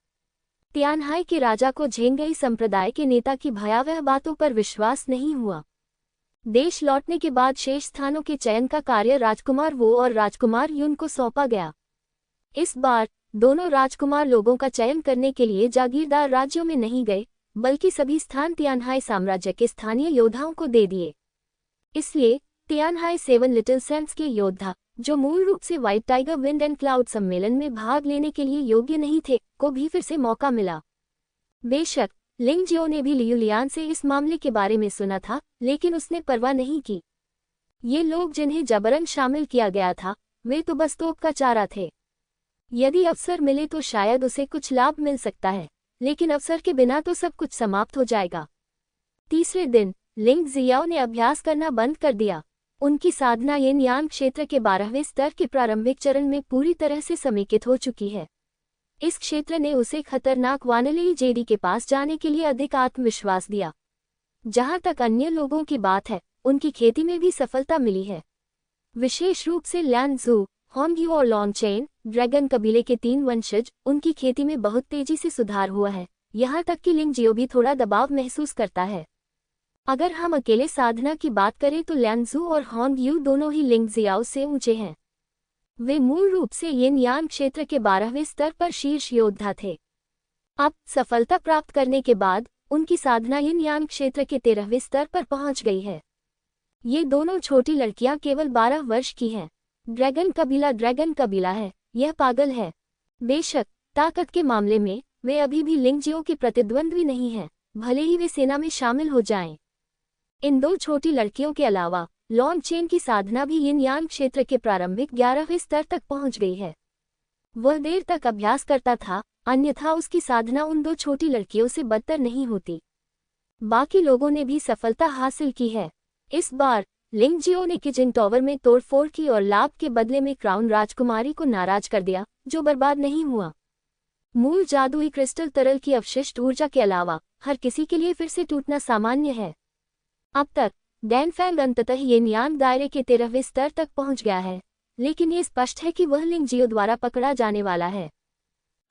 तियानहाई के राजा को झेंगई संप्रदाय के नेता की भयावह बातों पर विश्वास नहीं हुआ। देश लौटने के बाद शेष स्थानों के चयन का कार्य राजकुमार वो और राजकुमार युन को सौंपा गया। इस बार दोनों राजकुमार लोगों का चयन करने के लिए जागीरदार राज्यों में नहीं गए, बल्कि सभी स्थान तियानहाई साम्राज्य के स्थानीय योद्धाओं को दे दिए। इसलिए तियानहाई 7 लिटिल सैंड्स के योद्धा, जो मूल रूप से white tiger wind and cloud सम्मेलन में भाग लेने के लिए योग्य नहीं थे, को भी फिर से मौका मिला। बेशक लिंग जियो ने भी लियुलियान से इस मामले के बारे में सुना था, लेकिन उसने परवाह नहीं की। ये लोग जिन्हें जबरन शामिल किया गया था, वे तो बस तोप का चारा थे। यदि अवसर मिले तो शायद उसे कुछ लाभ मिल सकता है, लेकिन अवसर के बिना तो सब कुछ समाप्त हो जाएगा। तीसरे दिन लिंग जियाओ ने अभ्यास करना बंद कर दिया। उनकी साधना यिन यान क्षेत्र के 12वें स्तर के प्रारंभिक चरण में पूरी तरह से समेकित हो चुकी है। इस क्षेत्र ने उसे खतरनाक वानली जेडी के पास जाने के लिए अधिक आत्मविश्वास दिया। जहां तक अन्य लोगों की बात है, उनकी खेती में भी सफलता मिली है। विशेष रूप से ल्यानजू, होंगयू और लॉन्गचेन ड्रैगन कबीले के 3 वंशज, उनकी खेती में बहुत तेजी से सुधार हुआ है। यहाँ तक कि लिंग जियो भी थोड़ा दबाव महसूस करता है। अगर हम अकेले साधना की बात करें तो ल्यानजू और होंगयू दोनों ही लिंग जियाओ से ऊंचे हैं। वे मूल रूप से यिन यान क्षेत्र के 12वें स्तर पर शीर्ष योद्धा थे। अब सफलता प्राप्त करने के बाद उनकी साधना यिन यान क्षेत्र के 13वें स्तर पर पहुंच गई है। ये दोनों छोटी लड़कियां केवल 12 वर्ष की हैं। ड्रैगन कबीला है, यह पागल है। बेशक ताकत के मामले में वे अभी भी लिंग जियो के प्रतिद्वंद्वी नहीं हैं, भले ही वे सेना में शामिल हो जाएं। इन 2 छोटी लड़कियों के अलावा लॉन्गचेन की साधना भी यिन यान क्षेत्र के प्रारंभिक 11वें स्तर तक पहुंच गई है। वह देर तक अभ्यास करता था, अन्यथा उसकी साधना उन 2 छोटी लड़कियों से बदतर नहीं होती। बाकी लोगों ने भी सफलता हासिल की है। इस बार लिंग जियो ने किजिंग टॉवर में तोड़फोड़ की और लाभ के बदले में क्राउन राजकुमारी को नाराज कर दिया, जो बर्बाद नहीं हुआ। मूल जादुई क्रिस्टल तरल की अवशिष्ट ऊर्जा के अलावा हर किसी के लिए फिर से टूटना सामान्य है। अब तक डैनफैंग अंततः येनयान दायरे के 13वें स्तर तक पहुंच गया है, लेकिन ये स्पष्ट है कि वह लिंग जियो द्वारा पकड़ा जाने वाला है।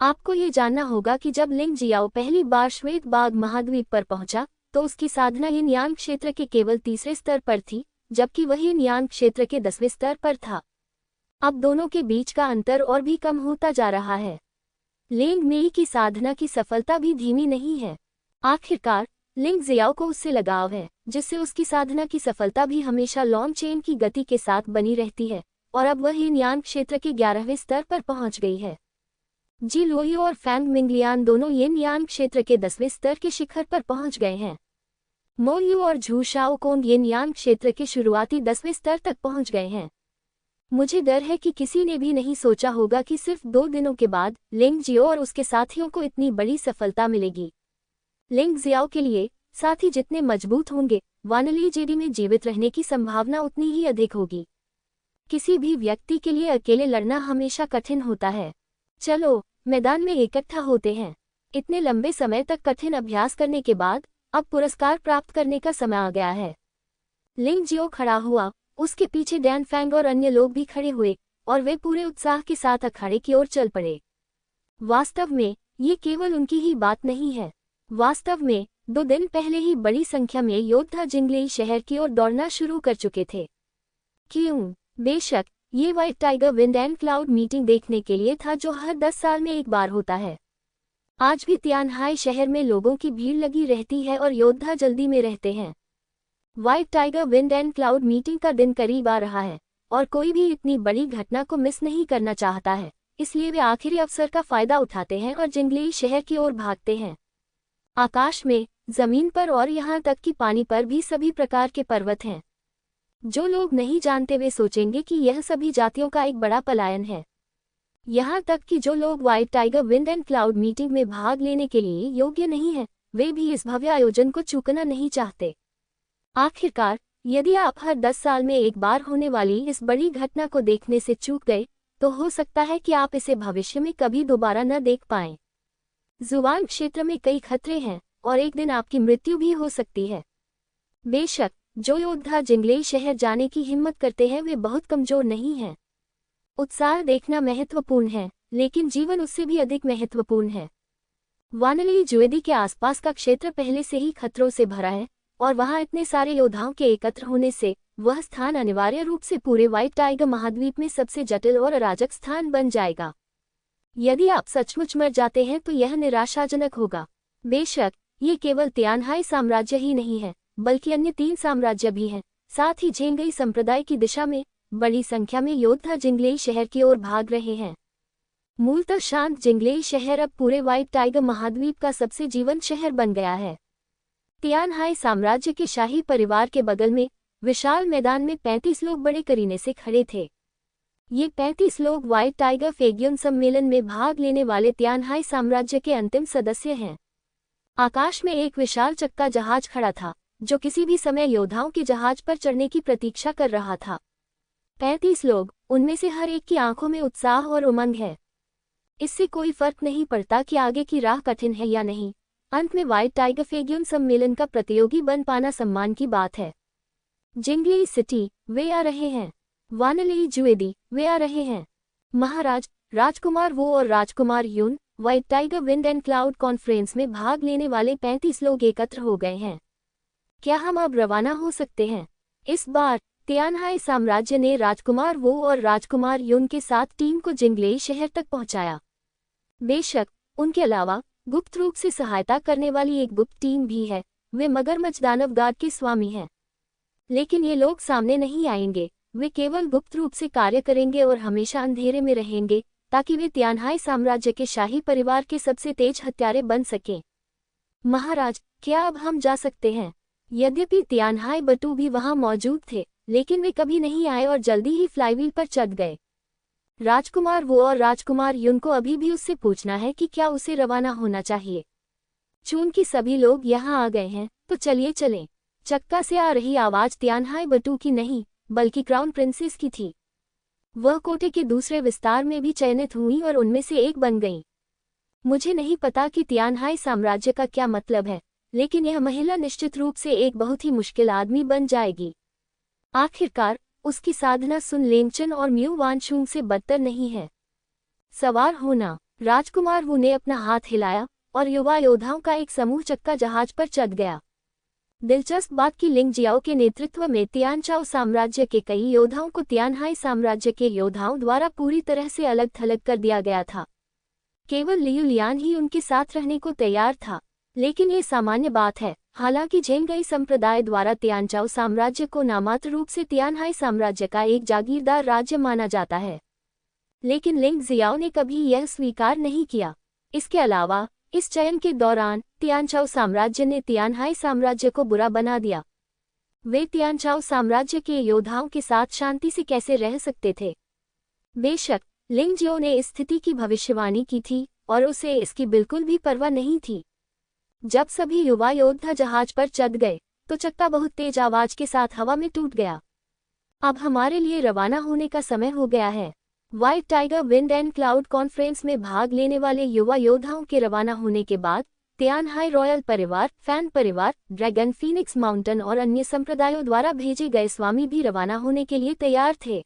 आपको ये जानना होगा कि जब लिंग जियाओ पहली बार श्वेत बाघ महाद्वीप पर पहुंचा, तो उसकी साधना येनयान क्षेत्र के केवल तीसरे स्तर पर थी, जबकि वह येनयान क्षेत्र के 10वें स्तर पर था। अब दोनों के बीच का अंतर और भी कम होता जा रहा है। लिंग मेई की साधना की सफलता भी धीमी नहीं है। आखिरकार लिंग जियाओ को उससे लगाव है, जिससे उसकी साधना की सफलता भी हमेशा लॉन्ग चेन की गति के साथ बनी रहती है, और अब वह येनयान क्षेत्र के 11वें स्तर पर पहुंच गई है। जी लुओयू और फैंग मिंगलियान दोनों येनयान क्षेत्र के 10वें स्तर के शिखर पर पहुंच गए हैं। मो यू और झू शाओकोंग येनयान क्षेत्र के शुरुआती 10वें स्तर तक पहुंच गए हैं। मुझे डर है कि किसी ने भी नहीं सोचा होगा कि सिर्फ 2 दिनों के बाद लिंग जियो और उसके साथियों को इतनी बड़ी सफलता मिलेगी। लिंग जियाओ के लिए साथी जितने मजबूत होंगे, वानली जेडी में जीवित रहने की संभावना उतनी ही अधिक होगी। किसी भी व्यक्ति के लिए अकेले लड़ना हमेशा कठिन होता है। चलो मैदान में इकट्ठा होते हैं। इतने लंबे समय तक कठिन अभ्यास करने के बाद अब पुरस्कार प्राप्त करने का समय आ गया है। लिंग जियो खड़ा हुआ, उसके पीछे डैनफैंग और अन्य लोग भी खड़े हुए, और वे पूरे उत्साह के साथ अखाड़े की ओर चल पड़े। वास्तव में ये केवल उनकी ही बात नहीं है। वास्तव में 2 दिन पहले ही बड़ी संख्या में योद्धा जिंगलेई शहर की ओर दौड़ना शुरू कर चुके थे। क्यों? बेशक ये white tiger wind and cloud meeting देखने के लिए था, जो हर 10 साल में एक बार होता है। आज भी तियानहाई शहर में लोगों की भीड़ लगी रहती है और योद्धा जल्दी में रहते हैं। White tiger wind and cloud meeting का दिन करीब आ रहा है, और कोई भी इतनी बड़ी घटना को मिस नहीं करना चाहता है, इसलिए वे आखिरी अवसर का फायदा उठाते हैं और जिंगलेई शहर की ओर भागते हैं। आकाश में, जमीन पर और यहाँ तक कि पानी पर भी सभी प्रकार के पर्वत हैं। जो लोग नहीं जानते वे सोचेंगे कि यह सभी जातियों का एक बड़ा पलायन है। यहाँ तक कि जो लोग white tiger wind and cloud meeting में भाग लेने के लिए योग्य नहीं हैं, वे भी इस भव्य आयोजन को चूकना नहीं चाहते। आखिरकार यदि आप हर 10 साल में एक बार होने वाली इस बड़ी घटना को देखने से चूक गए, तो हो सकता है कि आप इसे भविष्य में कभी दोबारा न देख पाएं। जुवान क्षेत्र में कई खतरे हैं, और एक दिन आपकी मृत्यु भी हो सकती है। बेशक जो योद्धा जिंगलेई शहर जाने की हिम्मत करते हैं वे बहुत कमजोर नहीं हैं। उत्साह देखना महत्वपूर्ण है, लेकिन जीवन उससे भी अधिक महत्वपूर्ण है। वानली जुएदी के आसपास का क्षेत्र पहले से ही खतरों से भरा है, और वहां इतने सारे योद्धाओं के एकत्र होने से वह स्थान अनिवार्य रूप से पूरे व्हाइट टाइगर महाद्वीप में सबसे जटिल और अराजक स्थान बन जाएगा। यदि आप सचमुच मर जाते हैं तो यह निराशाजनक होगा। बेशक ये केवल तियानहाई साम्राज्य ही नहीं है, बल्कि अन्य 3 साम्राज्य भी हैं। साथ ही झेंगई संप्रदाय की दिशा में बड़ी संख्या में योद्धा जिंगलेई शहर की ओर भाग रहे हैं। मूलतः शांत जिंगलेई शहर अब पूरे व्हाइट टाइगर महाद्वीप का सबसे जीवंत शहर बन गया है। तियानहाई साम्राज्य के शाही परिवार के बगल में विशाल मैदान में 35 लोग बड़े करीने से खड़े थे। ये 35 लोग व्हाइट टाइगर फेग्युन सम्मेलन में भाग लेने वाले तियानहाई साम्राज्य के अंतिम सदस्य हैं। आकाश में एक विशाल चक्का जहाज खड़ा था, जो किसी भी समय योद्धाओं के जहाज पर चढ़ने की प्रतीक्षा कर रहा था। 35 लोग, उनमें से हर एक की आंखों में उत्साह और उमंग है। इससे कोई फर्क नहीं पड़ता कि आगे की राह कठिन है या नहीं, अंत में व्हाइट टाइगर फेग्युन सम्मेलन का प्रतियोगी बन पाना सम्मान की बात है। जिंगलेई सिटी, वे आ रहे हैं। वानली जुएदी, वे आ रहे हैं। महाराज, राजकुमार वो और राजकुमार Yoon, white tiger wind and cloud conference में भाग लेने वाले 35 लोग एकत्र हो गए हैं। क्या हम अब रवाना हो सकते हैं? इस बार तियानहाई साम्राज्य ने राजकुमार वो और राजकुमार यून के साथ टीम को जिंगलेई शहर तक पहुंचाया। बेशक उनके अलावा गुप्त रूप से सहायता करने वाली एक गुप्त टीम भी है। वे मगरमच्छ दानव गार्ड के स्वामी हैं। लेकिन ये लोग सामने नहीं आएंगे, वे केवल गुप्त रूप से कार्य करेंगे और हमेशा अंधेरे में रहेंगे, ताकि वे तियानहाई साम्राज्य के शाही परिवार के सबसे तेज हत्यारे बन सकें। महाराज, क्या अब हम जा सकते हैं? यद्यपि तियानहाई बटू भी वहां मौजूद थे, लेकिन वे कभी नहीं आए और जल्दी ही फ्लाईव्हील पर चढ़ गए। राजकुमार वो और राजकुमार यून को अभी भी उससे पूछना है कि क्या उसे रवाना होना चाहिए। चूंकि सभी लोग यहाँ आ गए हैं, तो चलिए चलें। चक्का से आ रही आवाज तियानहाई बटू की नहीं, बल्कि क्राउन प्रिंसेस की थी। वह कोटे के दूसरे विस्तार में भी चयनित हुई और उनमें से एक बन गईं। मुझे नहीं पता कि तियानहाई साम्राज्य का क्या मतलब है, लेकिन यह महिला निश्चित रूप से एक बहुत ही मुश्किल आदमी बन जाएगी। आखिरकार उसकी साधना सुन लेंगचन और म्यू वानशुंग से बदतर नहीं है। सवार होना। राजकुमार वू ने अपना हाथ हिलाया और युवा योद्धाओं का एक समूह चक्का जहाज पर चढ़ गया। दिलचस्प बात कि लिंग जियाओ के नेतृत्व में तियानचाओ साम्राज्य के कई योद्धाओं को तियानहाई साम्राज्य के योद्धाओं द्वारा पूरी तरह से अलग थलग कर दिया गया था। केवल लियू लियान ही उनके साथ रहने को तैयार था। लेकिन ये सामान्य बात है। हालांकि झेंगई संप्रदाय द्वारा तियानचाओ साम्राज्य को नामात्र रूप से तियानहाई साम्राज्य का एक जागीरदार राज्य माना जाता है, लेकिन लिंग जियाओ ने कभी यह स्वीकार नहीं किया। इसके अलावा इस चयन के दौरान तियानचाओ साम्राज्य ने तियानहाई साम्राज्य को बुरा बना दिया। वे तियानचाओ साम्राज्य के योद्धाओं के साथ शांति से कैसे रह सकते थे? बेशक लिंग जियो ने इस स्थिति की भविष्यवाणी की थी और उसे इसकी बिल्कुल भी परवाह नहीं थी। जब सभी युवा योद्धा जहाज पर चढ़ गए तो चक्का बहुत तेज आवाज के साथ हवा में टूट गया। अब हमारे लिए रवाना होने का समय हो गया है। White tiger wind and cloud conference में भाग लेने वाले युवा योद्धाओं के रवाना होने के बाद तियानहाई रॉयल परिवार, फैन परिवार, ड्रैगन फीनिक्स माउंटेन और अन्य संप्रदायों द्वारा भेजे गए स्वामी भी रवाना होने के लिए तैयार थे।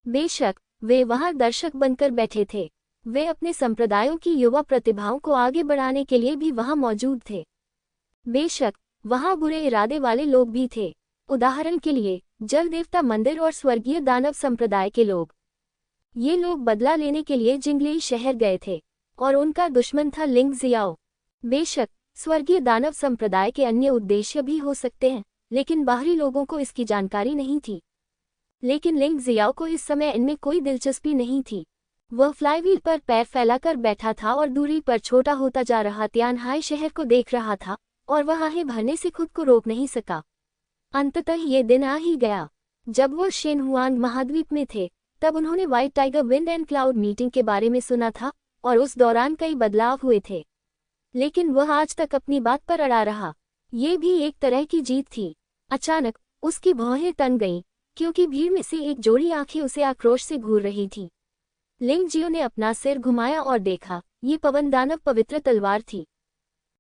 बेशक वे वहां दर्शक बनकर बैठे थे। वे अपने संप्रदायों की युवा प्रतिभाओं को आगे बढ़ाने के लिए भी वहां मौजूद थे। बेशक वहां बुरे इरादे वाले लोग भी थे। उदाहरण के लिए जल देवता मंदिर और स्वर्गीय दानव संप्रदाय के लोग। ये लोग बदला लेने के लिए जिंगलेई शहर गए थे और उनका दुश्मन था लिंग जियाओ। बेशक स्वर्गीय दानव संप्रदाय के अन्य उद्देश्य भी हो सकते हैं, लेकिन बाहरी लोगों को इसकी जानकारी नहीं थी। लेकिन लिंग जियाओ को इस समय इनमें कोई दिलचस्पी नहीं थी। वह फ्लाईव्हील पर पैर फैलाकर बैठा था और दूरी पर छोटा होता जा रहा तियानहाई शहर को देख रहा था और वह आहें भरने से खुद को रोक नहीं सका। अंततः ये दिन आ ही गया। जब वह शेनहुआंग महाद्वीप में थे तब उन्होंने white tiger wind and cloud meeting के बारे में सुना था और उस दौरान कई बदलाव हुए थे, लेकिन वह आज तक अपनी बात पर अड़ा रहा। ये भी एक तरह की जीत थी। अचानक उसकी भौहें तन गईं क्योंकि भीड़ में से एक जोड़ी आंखें उसे आक्रोश से घूर रही थी। लिंग जियो ने अपना सिर घुमाया और देखा, ये पवन दानव पवित्र तलवार थी।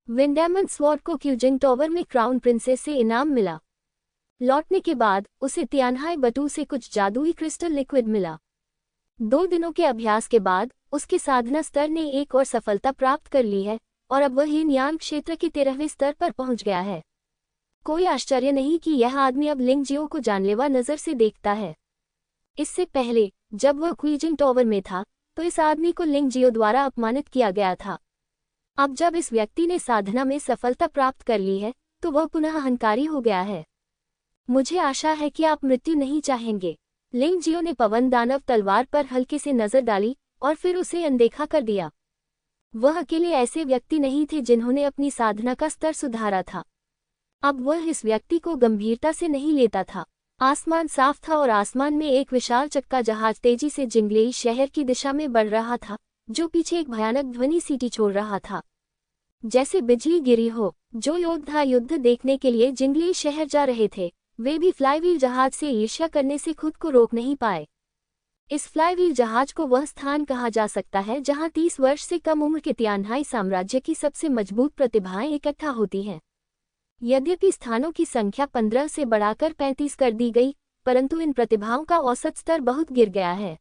विंडैमन स्वॉर्ड को क्यूजिंग टॉवर में क्राउन प्रिंसेस से इनाम मिला। लौटने के बाद उसे तियानहाई बटू से कुछ जादुई क्रिस्टल लिक्विड मिला। 2 दिनों के अभ्यास के बाद उसके साधना स्तर ने एक और सफलता प्राप्त कर ली है और अब वह हीनयान क्षेत्र के 13वें स्तर पर पहुंच गया है। कोई आश्चर्य नहीं कि यह आदमी अब लिंग जियो को जानलेवा नजर से देखता है। इससे पहले जब वह क्वीजिंग टॉवर में था तो इस आदमी को लिंग जियो द्वारा अपमानित किया गया था। अब जब इस व्यक्ति ने साधना में सफलता प्राप्त कर ली है तो वह पुनः अहंकारी हो गया है। मुझे आशा है कि आप मृत्यु नहीं चाहेंगे। लिंग जियो ने पवन दानव तलवार पर हल्के से नजर डाली और फिर उसे अनदेखा कर दिया। वह अकेले ऐसे व्यक्ति नहीं थे जिन्होंने अपनी साधना का स्तर सुधारा था। अब वह इस व्यक्ति को गंभीरता से नहीं लेता था। आसमान साफ था और आसमान में एक विशाल चक्का जहाज तेजी से जिंगलेई शहर की दिशा में बढ़ रहा था, जो पीछे एक भयानक ध्वनि सीटी छोड़ रहा था, जैसे बिजली गिरी हो। जो योद्धा युद्ध देखने के लिए जिंगलेई शहर जा रहे थे वे भी फ्लाईव्हील जहाज से ईर्ष्या करने से खुद को रोक नहीं पाए। इस फ्लाईव्हील जहाज को वह स्थान कहा जा सकता है जहां 30 वर्ष से कम उम्र के तियानहाई साम्राज्य की सबसे मजबूत प्रतिभाएं इकट्ठा होती हैं। यद्यपि स्थानों की संख्या 15 से बढ़ाकर 35 कर दी गई, परंतु इन प्रतिभाओं का औसत स्तर बहुत गिर गया है।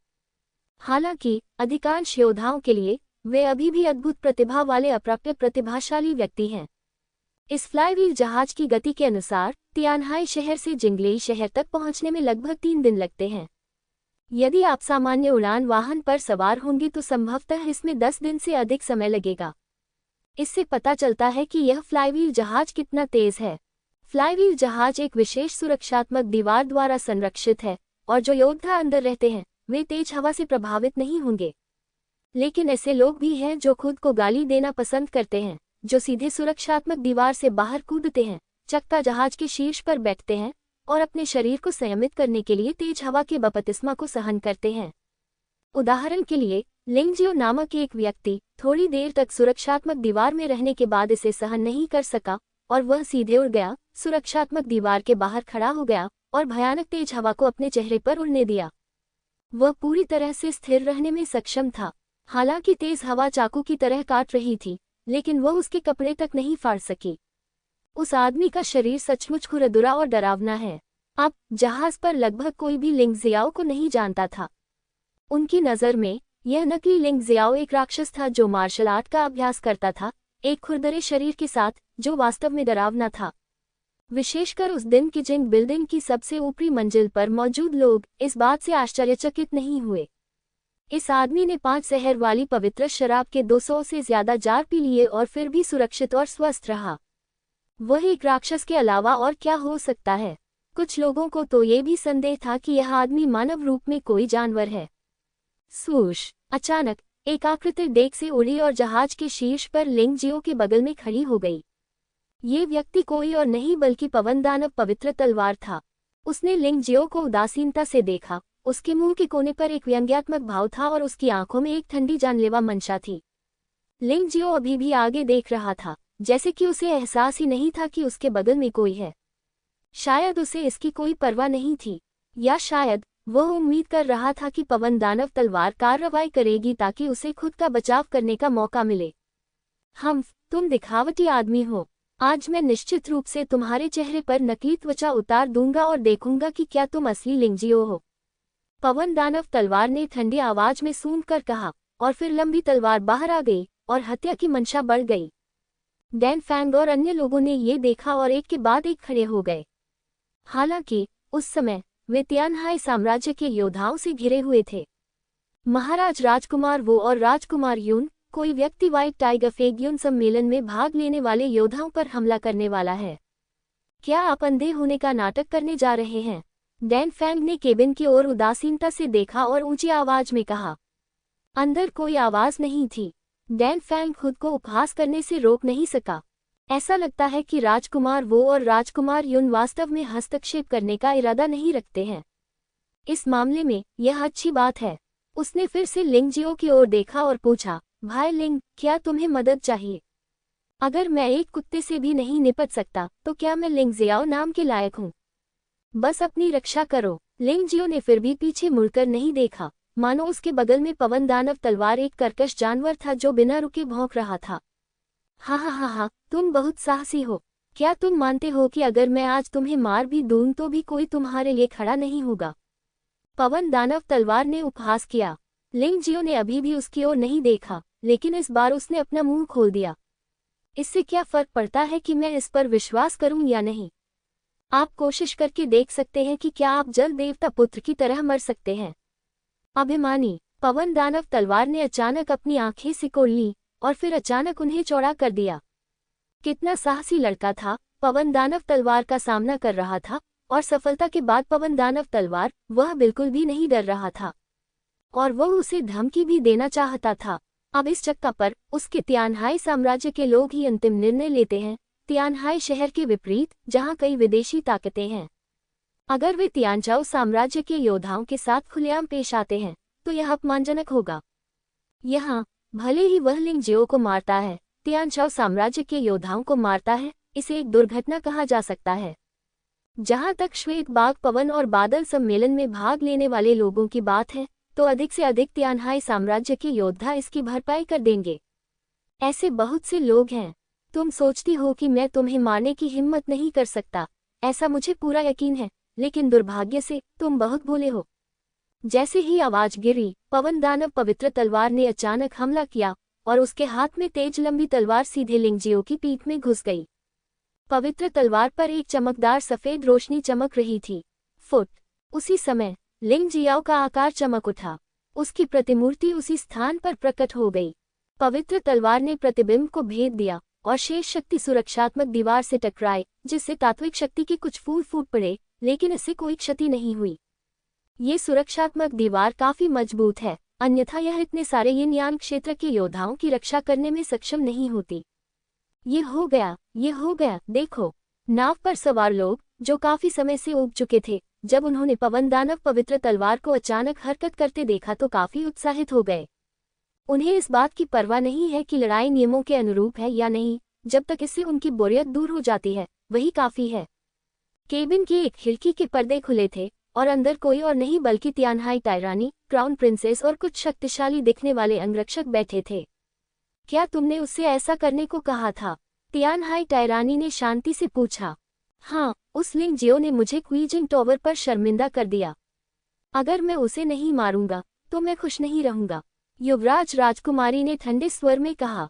हालांकि अधिकांश योद्धाओं के लिए वे अभी भी अद्भुत प्रतिभा वाले अप्राप्य प्रतिभाशाली व्यक्ति हैं। इस फ्लाईव्हील जहाज की गति के अनुसार तियानहाई शहर से जिंगलेई शहर तक पहुंचने में लगभग 3 दिन लगते हैं। यदि आप सामान्य उड़ान वाहन पर सवार होंगे तो संभवतः इसमें 10 दिन से अधिक समय लगेगा। इससे पता चलता है कि यह फ्लाईव्हील जहाज कितना तेज है। फ्लाईव्हील जहाज एक विशेष सुरक्षात्मक दीवार द्वारा संरक्षित है और जो योद्धा अंदर रहते हैं वे तेज हवा से प्रभावित नहीं होंगे। लेकिन ऐसे लोग भी हैं जो खुद को गाली देना पसंद करते हैं, जो सीधे सुरक्षात्मक दीवार से बाहर कूदते हैं, चक्का जहाज के शीर्ष पर बैठते हैं और अपने शरीर को संयमित करने के लिए तेज हवा के बपतिस्मा को सहन करते हैं। उदाहरण के लिए लिंग जियो नामक एक व्यक्ति थोड़ी देर तक सुरक्षात्मक दीवार में रहने के बाद इसे सहन नहीं कर सका और वह सीधे उड़ गया, सुरक्षात्मक दीवार के बाहर खड़ा हो गया और भयानक तेज हवा को अपने चेहरे पर उड़ने दिया। वह पूरी तरह से स्थिर रहने में सक्षम था। हालांकि तेज हवा चाकू की तरह काट रही थी, लेकिन वह उसके कपड़े तक नहीं फाड़ सकी। उस आदमी का शरीर सचमुच खुरदुरा और डरावना है। अब जहाज पर लगभग कोई भी लिंग जियाओ को नहीं जानता था। उनकी नज़र में यह नकली लिंग जियाओ एक राक्षस था जो मार्शल आर्ट का अभ्यास करता था, एक खुरदरे शरीर के साथ जो वास्तव में डरावना था। विशेषकर उस दिन की जिंग बिल्डिंग की सबसे ऊपरी मंजिल पर मौजूद लोग इस बात से आश्चर्यचकित नहीं हुए। इस आदमी ने 5 जहर वाली पवित्र शराब के 200 से ज्यादा जार पी लिए और फिर भी सुरक्षित और स्वस्थ रहा। वह एक राक्षस के अलावा और क्या हो सकता है? कुछ लोगों को तो ये भी संदेह था कि यह आदमी मानव रूप में कोई जानवर है। स्वूश! अचानक एक आकृति डेक से उड़ी और जहाज के शीर्ष पर लिंग जियो के बगल में खड़ी हो गई। ये व्यक्ति कोई और नहीं बल्कि पवन दानव पवित्र तलवार था। उसने लिंग जियो को उदासीनता से देखा। उसके मुंह के कोने पर एक व्यंग्यात्मक भाव था और उसकी आंखों में एक ठंडी जानलेवा मंशा थी। लिंग जियो अभी भी आगे देख रहा था, जैसे कि उसे एहसास ही नहीं था कि उसके बगल में कोई है। शायद उसे इसकी कोई परवाह नहीं थी, या शायद वह उम्मीद कर रहा था कि पवन दानव तलवार कार्रवाई करेगी ताकि उसे खुद का बचाव करने का मौका मिले। तुम दिखावटी आदमी हो। आज मैं निश्चित रूप से तुम्हारे चेहरे पर नकली त्वचा उतार दूंगा और देखूंगा कि क्या तुम असली लिंग जियो हो। पवन दानव तलवार ने ठंडी आवाज में सूंघ कर कहा, और फिर लंबी तलवार बाहर आ गई और हत्या की मंशा बढ़ गई। डैन फैंग और अन्य लोगों ने ये देखा और एक के बाद एक खड़े हो गए। हालांकि उस समय वे तियानहाई साम्राज्य के योद्धाओं से घिरे हुए थे। महाराज राजकुमार वो और राजकुमार यून, कोई व्यक्ति व्हाइट टाइगर फेग्यून सम्मेलन में भाग लेने वाले योद्धाओं पर हमला करने वाला है। क्या आप अंधे होने का नाटक करने जा रहे हैं? डैन फैंग ने केबिन की ओर उदासीनता से देखा और ऊंची आवाज में कहा। अंदर कोई आवाज नहीं थी। डैन फैंग खुद को उपहास करने से रोक नहीं सका। ऐसा लगता है कि राजकुमार वो और राजकुमार युन वास्तव में हस्तक्षेप करने का इरादा नहीं रखते हैं। इस मामले में यह अच्छी बात है। उसने फिर से लिंग जियो की ओर देखा और पूछा, भाई लिंग, क्या तुम्हें मदद चाहिए? अगर मैं एक कुत्ते से भी नहीं निपट सकता तो क्या मैं लिंग जियाओ नाम के लायक हूँ? बस अपनी रक्षा करो। लिंग जियो ने फिर भी पीछे मुड़कर नहीं देखा, मानो उसके बगल में पवन दानव तलवार एक कर्कश जानवर था जो बिना रुके भौंक रहा था। हा, तुम बहुत साहसी हो। क्या तुम मानते हो कि अगर मैं आज तुम्हें मार भी दूं तो भी कोई तुम्हारे लिए खड़ा नहीं होगा? पवन दानव तलवार ने उपहास किया। लिंग जियो ने अभी भी उसकी ओर नहीं देखा, लेकिन इस बार उसने अपना मुंह खोल दिया। इससे क्या फर्क पड़ता है कि मैं इस पर विश्वास करूं या नहीं? आप कोशिश करके देख सकते हैं कि क्या आप जल देवता पुत्र की तरह मर सकते हैं। अभिमानी! पवन दानव तलवार ने अचानक अपनी आंखें सिकोड़ लीं और फिर अचानक उन्हें चौड़ा कर दिया। कितना साहसी लड़का था! पवन दानव तलवार का सामना कर रहा था, और सफलता के बाद पवन दानव तलवार, वह बिल्कुल भी नहीं डर रहा था, और वह उसे धमकी भी देना चाहता था। अब इस चक्का पर उसके तियानहाई साम्राज्य के लोग ही अंतिम निर्णय लेते हैं, तियानहाई शहर के विपरीत जहां कई विदेशी ताकतें हैं। अगर वे तियानचाओ साम्राज्य के योद्धाओं के साथ खुलेआम पेश आते हैं तो यह अपमानजनक होगा। यहाँ भले ही वह लिंग जियो को मारता है, तियानचाओ साम्राज्य के योद्धाओं को मारता है, इसे एक दुर्घटना कहा जा सकता है। जहां तक श्वेत बाघ पवन और बादल सम्मेलन में भाग लेने वाले लोगों की बात है, तो अधिक से अधिक तियानहाई साम्राज्य के योद्धा इसकी भरपाई कर देंगे। ऐसे बहुत से लोग हैं। तुम सोचती हो कि मैं तुम्हें मारने की हिम्मत नहीं कर सकता, ऐसा मुझे पूरा यकीन है, लेकिन दुर्भाग्य से तुम बहुत भोले हो। जैसे ही आवाज गिरी, पवन दानव पवित्र तलवार ने अचानक हमला किया और उसके हाथ में तेज लंबी तलवार सीधे लिंग जियो की पीठ में घुस गई। पवित्र तलवार पर एक चमकदार सफेद रोशनी चमक रही थी। उसी समय लिंग जियाओ का आकार चमक उठा। उसकी प्रतिमूर्ति उसी स्थान पर प्रकट हो गई। पवित्र तलवार ने प्रतिबिंब को भेद दिया और शेष शक्ति सुरक्षात्मक दीवार से टकराए, जिससे तात्विक शक्ति के कुछ फूल फूट पड़े, लेकिन इससे कोई क्षति नहीं हुई। ये सुरक्षात्मक दीवार काफी मजबूत है, अन्यथा यह इतने सारे यिन यान क्षेत्र के योद्धाओं की रक्षा करने में सक्षम नहीं होती। ये हो गया। देखो, नाव पर सवार लोग, जो काफी समय से ऊब चुके थे, जब उन्होंने पवन दानव पवित्र तलवार को अचानक हरकत करते देखा तो काफी उत्साहित हो गए। उन्हें इस बात की परवाह नहीं है कि लड़ाई नियमों के अनुरूप है या नहीं, जब तक इससे उनकी बोरियत दूर हो जाती है, वही काफी है। केबिन की एक खिड़की के पर्दे खुले थे और अंदर कोई और नहीं बल्कि तियानहाई टायरानी, क्राउन प्रिंसेस और कुछ शक्तिशाली दिखने वाले अंगरक्षक बैठे थे। क्या तुमने उससे ऐसा करने को कहा था? तियानहाई टायरानी ने शांति से पूछा। हाँ, उस लिंग जियो ने मुझे क्वीजिंग टॉवर पर शर्मिंदा कर दिया। अगर मैं उसे नहीं मारूंगा तो मैं खुश नहीं रहूंगा, युवराज राजकुमारी ने ठंडे स्वर में कहा।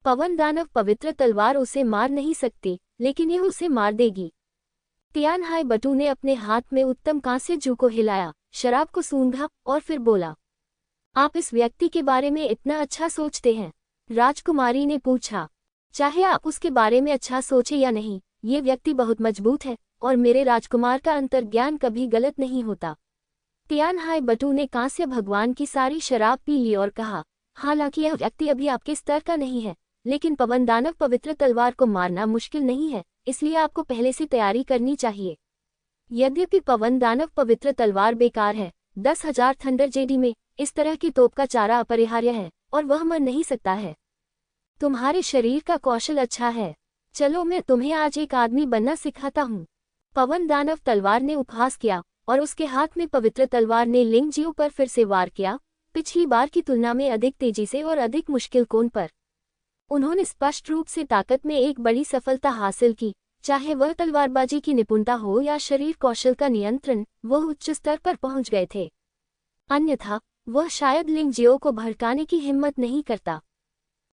पवन दानव पवित्र तलवार उसे मार नहीं सकती, लेकिन यह उसे मार देगी। तियानहाई बटू ने अपने हाथ में उत्तम कांस्य जू को हिलाया, शराब को सूंघा और फिर बोला, आप इस व्यक्ति के बारे में इतना अच्छा सोचते हैं? राजकुमारी ने पूछा। चाहे आप उसके बारे में अच्छा सोचे या नहीं, ये व्यक्ति बहुत मजबूत है और मेरे राजकुमार का अंतर्ज्ञान कभी गलत नहीं होता। तियानहाई बटू ने कांस्य भगवान की सारी शराब पी ली और कहा, हालांकि यह व्यक्ति अभी आपके स्तर का नहीं है, लेकिन पवन दानव पवित्र तलवार को मारना मुश्किल नहीं है, इसलिए आपको पहले से तैयारी करनी चाहिए। यद्यपि पवन दानव पवित्र तलवार बेकार है, 10,000 थंडर जेडी में इस तरह की तोप का चारा अपरिहार्य है और वह मर नहीं सकता है। तुम्हारे शरीर का कौशल अच्छा है, चलो मैं तुम्हें आज एक आदमी बनना सिखाता हूँ। पवन दानव तलवार ने उपहास किया और उसके हाथ में पवित्र तलवार ने लिंग जियो पर फिर से वार किया, पिछली बार की तुलना में अधिक तेजी से और अधिक मुश्किल कोण पर। उन्होंने स्पष्ट रूप से ताकत में एक बड़ी सफलता हासिल की, चाहे वह तलवारबाजी की निपुणता हो या शरीर कौशल का नियंत्रण, वह उच्च स्तर पर पहुंच गए थे। अन्यथा वह शायद लिंग जियो को भड़काने की हिम्मत नहीं करता।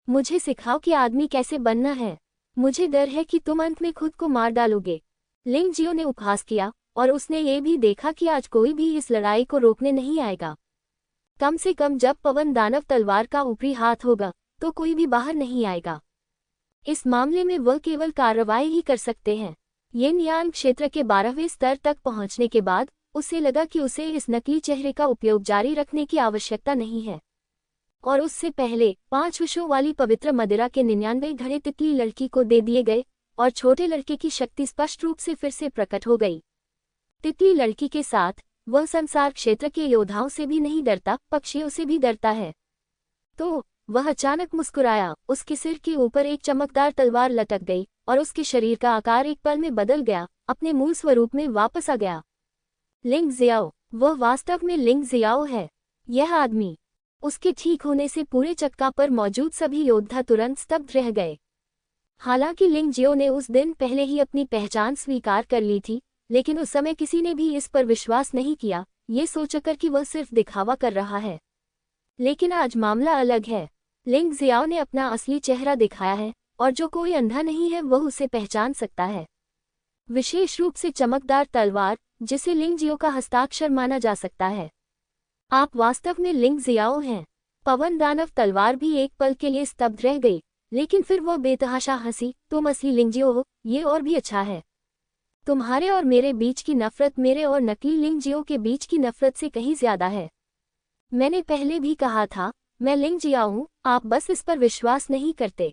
मुझे सिखाओ कि आदमी कैसे बनना है, मुझे डर है कि तुम अंत में खुद को मार डालोगे। लिंग जियो ने उपहास किया और उसने ये भी देखा कि आज कोई भी इस लड़ाई को रोकने नहीं आएगा। कम से कम जब पवन दानव तलवार का ऊपरी हाथ होगा तो कोई भी बाहर नहीं आएगा। इस मामले में वह केवल कार्रवाई ही कर सकते हैं। येन यान क्षेत्र के 12वें स्तर तक पहुंचने के बाद उसे लगा कि उसे इस नकली चेहरे का उपयोग जारी रखने की आवश्यकता नहीं है, और उससे पहले 5 विषयों वाली पवित्र मदिरा के 99 घड़े तितली लड़की को दे दिए गए और छोटे लड़के की शक्ति स्पष्ट रूप से फिर से प्रकट हो गई। तितली लड़की के साथ वह संसार क्षेत्र के योद्धाओं से भी नहीं डरता, पक्षियों से भी डरता है। तो वह अचानक मुस्कुराया, उसके सिर के ऊपर एक चमकदार तलवार लटक गई और उसके शरीर का आकार एक पल में बदल गया, अपने मूल स्वरूप में वापस आ गया। लिंग जियाओ, वह वास्तव में लिंग जियाओ है। यह आदमी, उसके ठीक होने से पूरे चक्का पर मौजूद सभी योद्धा तुरंत स्तब्ध रह गए। हालांकि लिंग जियो ने उस दिन पहले ही अपनी पहचान स्वीकार कर ली थी, लेकिन उस समय किसी ने भी इस पर विश्वास नहीं किया, ये सोचकर कि वह सिर्फ दिखावा कर रहा है। लेकिन आज मामला अलग है। लिंग जियाओ ने अपना असली चेहरा दिखाया है और जो कोई अंधा नहीं है वह उसे पहचान सकता है। विशेष रूप से चमकदार तलवार, जिसे लिंग जियो का हस्ताक्षर माना जा सकता है। आप वास्तव में लिंग जियाओ हैं। पवन दानव तलवार भी एक पल के लिए स्तब्ध रह गई, लेकिन फिर वह बेतहाशा हंसी, तुम असली लिंग जियो हो, ये और भी अच्छा है। तुम्हारे और मेरे बीच की नफरत मेरे और नकली लिंग जियो के बीच की नफरत से कहीं ज्यादा है। मैंने पहले भी कहा था, मैं लिंग जियाओ हूँ, आप बस इस पर विश्वास नहीं करते।